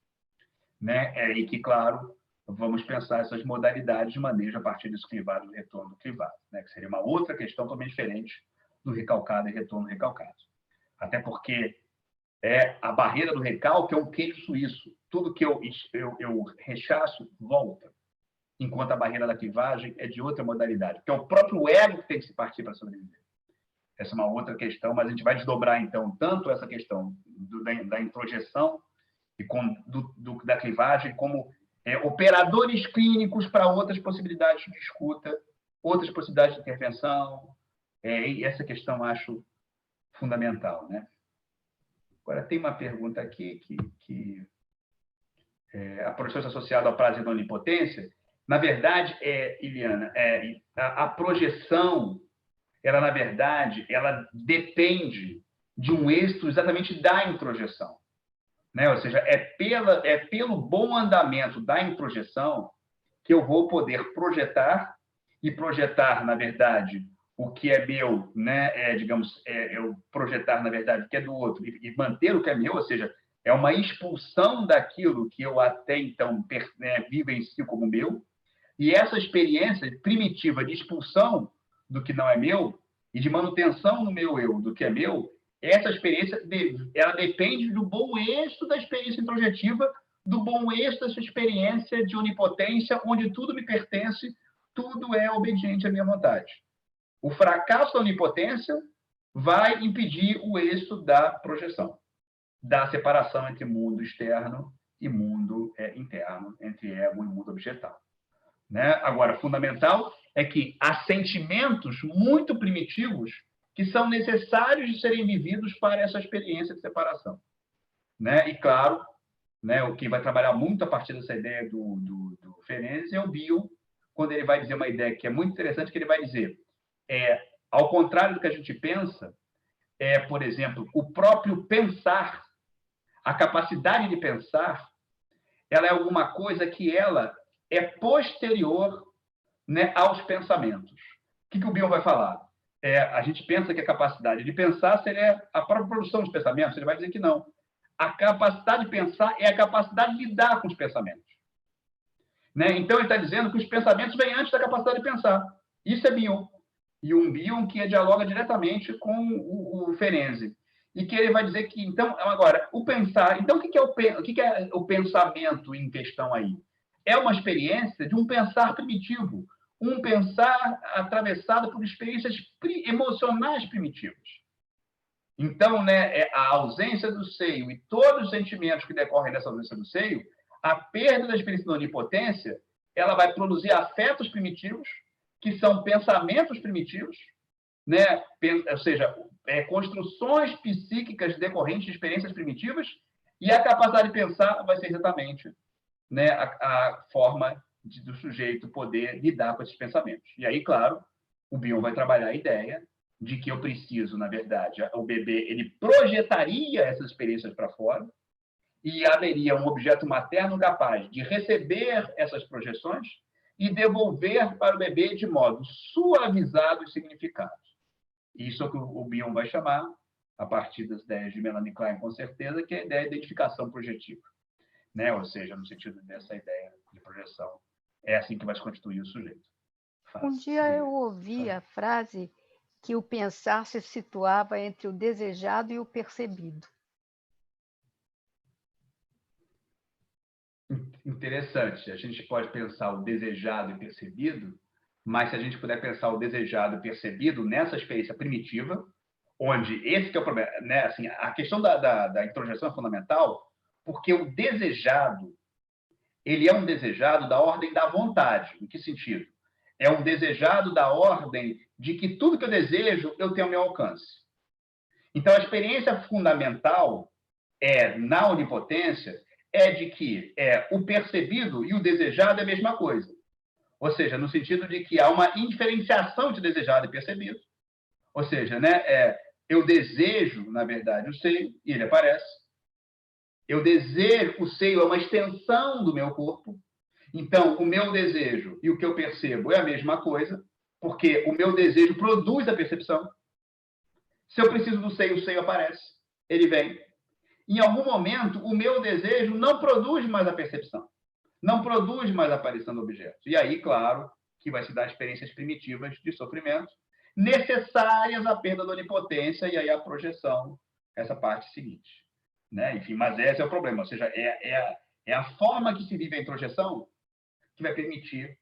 né? E que, claro, vamos pensar essas modalidades de manejo a partir desse clivado, do retorno do clivado, né? Que seria uma outra questão também diferente do recalcado e retorno recalcado. Até porque a barreira do recalque é um queijo suíço. Tudo que eu rechaço, volta. Enquanto a barreira da clivagem é de outra modalidade, que é o próprio ego que tem que se partir para sobreviver. Essa é uma outra questão, mas a gente vai desdobrar, então, tanto essa questão da introjeção e da clivagem, como operadores clínicos para outras possibilidades de escuta, outras possibilidades de intervenção. E essa questão acho fundamental, né? Agora, tem uma pergunta aqui que a projeção associada ao prazer da onipotência. Na verdade, Iliana, a projeção, ela, na verdade, ela depende de um êxito exatamente da introjeção, né? Ou seja, pelo bom andamento da introjeção que eu vou poder projetar, e projetar, na verdade, o que é meu, né? Eu projetar, na verdade, o que é do outro e manter o que é meu, ou seja, é uma expulsão daquilo que eu até então vivencio como meu, e essa experiência primitiva de expulsão do que não é meu e de manutenção no meu eu do que é meu, essa experiência ela depende do bom êxito da experiência introjetiva, do bom êxito dessa experiência de onipotência, onde tudo me pertence, tudo é obediente à minha vontade. O fracasso da onipotência vai impedir o êxito da projeção, da separação entre mundo externo e mundo interno, entre ego e mundo objetal. Né? Agora, fundamental é que há sentimentos muito primitivos que são necessários de serem vividos para essa experiência de separação. Né? E, claro, né, o que vai trabalhar muito a partir dessa ideia do Ferenczi é o Bion, quando ele vai dizer uma ideia que é muito interessante, que ele vai dizer, ao contrário do que a gente pensa, por exemplo, o próprio pensar, a capacidade de pensar, ela é alguma coisa que ela é posterior, né, aos pensamentos. O que o Bion vai falar? A gente pensa que a capacidade de pensar seria a própria produção dos pensamentos. Ele vai dizer que não. A capacidade de pensar é a capacidade de lidar com os pensamentos. Né? Então, ele está dizendo que os pensamentos vêm antes da capacidade de pensar. Isso é Bion. E um Bion que dialoga diretamente com o Ferenczi. E que ele vai dizer que, então, agora, o pensar... Então, o que é o pensamento em questão aí? É uma experiência de um pensar primitivo, um pensar atravessado por experiências emocionais primitivas. Então, né, a ausência do seio e todos os sentimentos que decorrem dessa ausência do seio, a perda da experiência da onipotência, ela vai produzir afetos primitivos, que são pensamentos primitivos, né? Ou seja, construções psíquicas decorrentes de experiências primitivas, e a capacidade de pensar vai ser exatamente, né, a forma do sujeito poder lidar com esses pensamentos. E aí, claro, o Bion vai trabalhar a ideia de que eu preciso, na verdade, o bebê ele projetaria essas experiências para fora e haveria um objeto materno capaz de receber essas projeções e devolver para o bebê de modo suavizado os significados. Isso é o que o Bion vai chamar, a partir das ideias de Melanie Klein, com certeza, que é a ideia de identificação projetiva. Né? Ou seja, no sentido dessa ideia de projeção, é assim que vai se constituir o sujeito.
Um dia eu ouvi a frase que o pensar se situava entre o desejado e o percebido.
Interessante. A gente pode pensar o desejado e percebido, mas se a gente puder pensar o desejado e percebido nessa experiência primitiva, onde esse que é o problema, né? Assim, a questão da introjeção é fundamental, porque o desejado, ele é um desejado da ordem da vontade. Em que sentido? É um desejado da ordem de que tudo que eu desejo, eu tenho ao meu alcance. Então, a experiência fundamental na onipotência é de que o percebido e o desejado é a mesma coisa. Ou seja, no sentido de que há uma indiferenciação de desejado e percebido. Ou seja, né, eu desejo, na verdade, o seio, e ele aparece. Eu desejo, o seio é uma extensão do meu corpo. Então, o meu desejo e o que eu percebo é a mesma coisa, porque o meu desejo produz a percepção. Se eu preciso do seio, o seio aparece, ele vem. Em algum momento, o meu desejo não produz mais a percepção, não produz mais a aparição do objeto. E aí, claro, que vai se dar experiências primitivas de sofrimento, necessárias à perda da onipotência e aí a projeção, essa parte seguinte. Né? Enfim, mas esse é o problema, ou seja, é a forma que se vive a introjeção que vai permitir,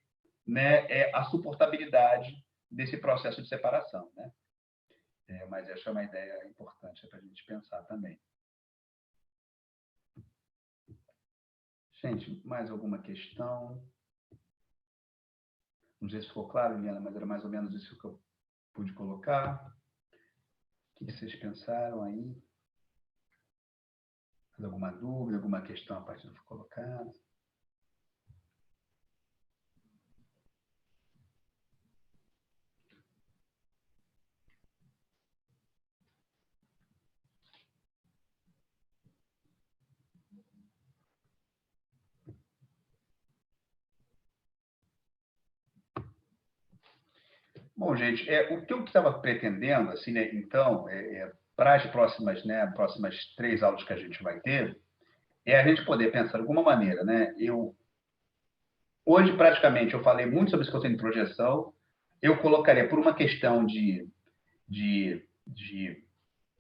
né, a suportabilidade desse processo de separação. Né? Mas essa é uma ideia importante para a gente pensar também. Gente, mais alguma questão? Não sei se ficou claro, Eliana, mas era mais ou menos isso que eu pude colocar. O que vocês pensaram aí? Alguma dúvida, alguma questão a partir do que foi colocado? Bom, gente, o que eu estava pretendendo, assim, né, então, para as próximas 3 aulas que a gente vai ter, a gente poder pensar de alguma maneira, né? Hoje, praticamente, eu falei muito sobre esse conceito de projeção. Eu colocaria por uma questão de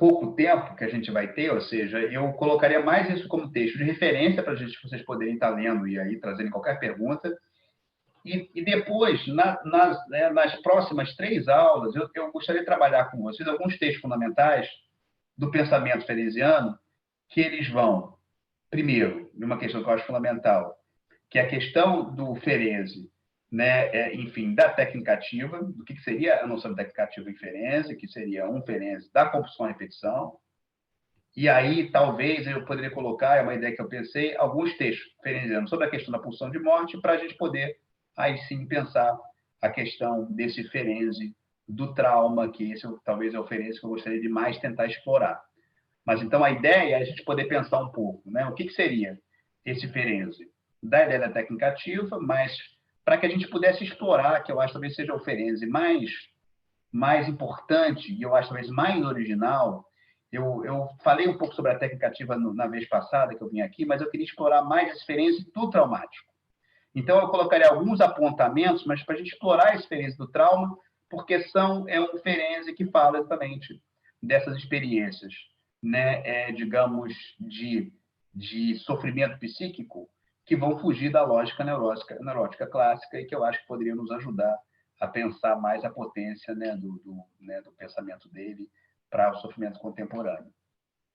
pouco tempo que a gente vai ter, ou seja, eu colocaria mais isso como texto de referência para vocês poderem estar lendo e aí trazendo qualquer pergunta. E depois, nas próximas 3 aulas, eu gostaria de trabalhar com vocês alguns textos fundamentais do pensamento fereziano, que eles vão, primeiro, numa questão que eu acho fundamental, que é a questão do Ferenczi, né, enfim, da técnica ativa, do que seria a noção de técnica ativa em Ferenczi, que seria um Ferenczi da compulsão à repetição. E aí, talvez, eu poderia colocar, é uma ideia que eu pensei, alguns textos ferenzianos sobre a questão da pulsão de morte, para a gente poder, aí sim, pensar a questão desse Ferenczi do trauma, que esse talvez é o Ferenczi que eu gostaria de mais tentar explorar. Mas, então, a ideia é a gente poder pensar um pouco, né? O que seria esse Ferenczi? Da ideia da técnica ativa, mas para que a gente pudesse explorar, que eu acho talvez seja o Ferenczi mais importante, e eu acho talvez mais original. Eu falei um pouco sobre a técnica ativa na vez passada que eu vim aqui, mas eu queria explorar mais esse Ferenczi do traumático. Então, eu colocaria alguns apontamentos, mas para a gente explorar esse Ferenczi do trauma, porque é um Ferenczi que fala exatamente dessas experiências, né, digamos, de sofrimento psíquico, que vão fugir da lógica neurótica clássica e que eu acho que poderiam nos ajudar a pensar mais a potência, né, do pensamento dele para o sofrimento contemporâneo.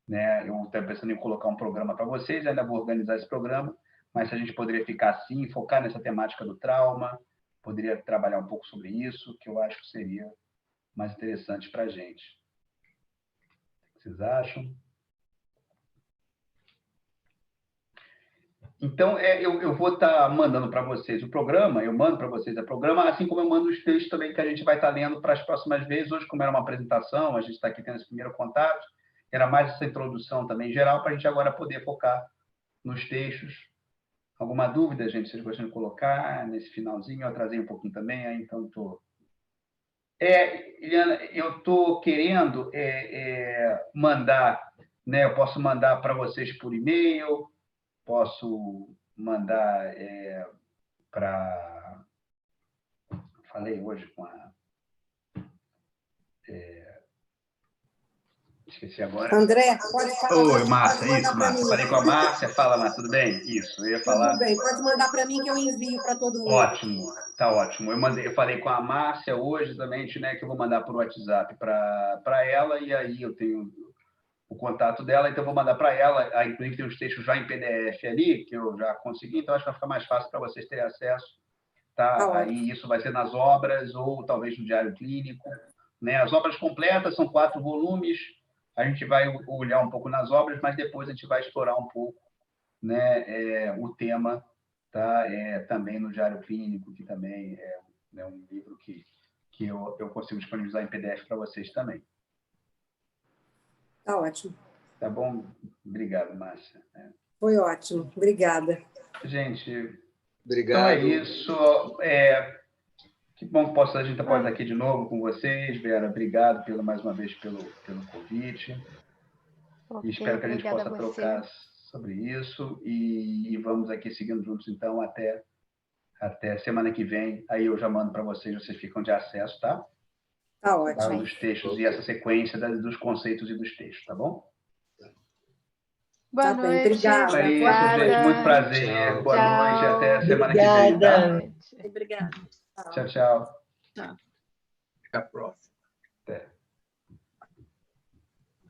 Né? Eu estou pensando em colocar um programa para vocês, ainda vou organizar esse programa, mas se a gente poderia ficar assim, focar nessa temática do trauma, poderia trabalhar um pouco sobre isso, que eu acho que seria mais interessante para a gente. O que vocês acham? Então, eu vou estar mandando para vocês o programa, eu mando para vocês o programa, assim como eu mando os textos também que a gente vai estar lendo para as próximas vezes. Hoje, como era uma apresentação, a gente está aqui tendo esse primeiro contato, era mais essa introdução também geral, para a gente agora poder focar nos textos. Alguma dúvida, gente, vocês gostam de colocar nesse finalzinho? Eu atrasei um pouquinho também, aí então estou... Eliana, eu estou querendo mandar, né? Eu posso mandar para vocês por e-mail, posso mandar para... Falei hoje com a... Esqueci agora.
André, pode falar.
Oi, Márcia, isso, Márcia. Falei com a Márcia. Fala, Márcia, tudo bem? Isso, eu ia falar...
Tudo bem, pode mandar para mim que eu envio para todo mundo.
Ótimo, tá ótimo. Eu falei com a Márcia hoje também, né, que eu vou mandar por WhatsApp para ela, e aí eu tenho o contato dela, então eu vou mandar para ela. Aí, inclusive, tem os textos já em PDF ali, que eu já consegui, então acho que vai ficar mais fácil para vocês terem acesso. Tá? Aí isso vai ser nas obras, ou talvez no Diário Clínico. Né? As obras completas são 4 volumes, a gente vai olhar um pouco nas obras, mas depois a gente vai explorar um pouco, né, o tema, tá? Também no Diário Clínico, que também é um livro que eu consigo disponibilizar em PDF para vocês também.
Tá ótimo.
Tá bom? Obrigado, Márcia.
Foi ótimo. Obrigada.
Gente,
obrigado.
Então é isso. Que bom que a gente pode estar aqui de novo com vocês. Vera, obrigado mais uma vez pelo convite.
Okay,
e espero que a gente possa trocar sobre isso. E vamos aqui seguindo juntos, então, até semana que vem. Aí eu já mando para vocês ficam de acesso, tá?
Tá ótimo.
Dos textos e essa sequência dos conceitos e dos textos, tá bom?
Boa noite.
Obrigada.
Gente, muito prazer.
Tchau.
Boa noite. Até semana que vem, tá?
Obrigada.
Tchau, tchau.
Tchau.
Até a próxima.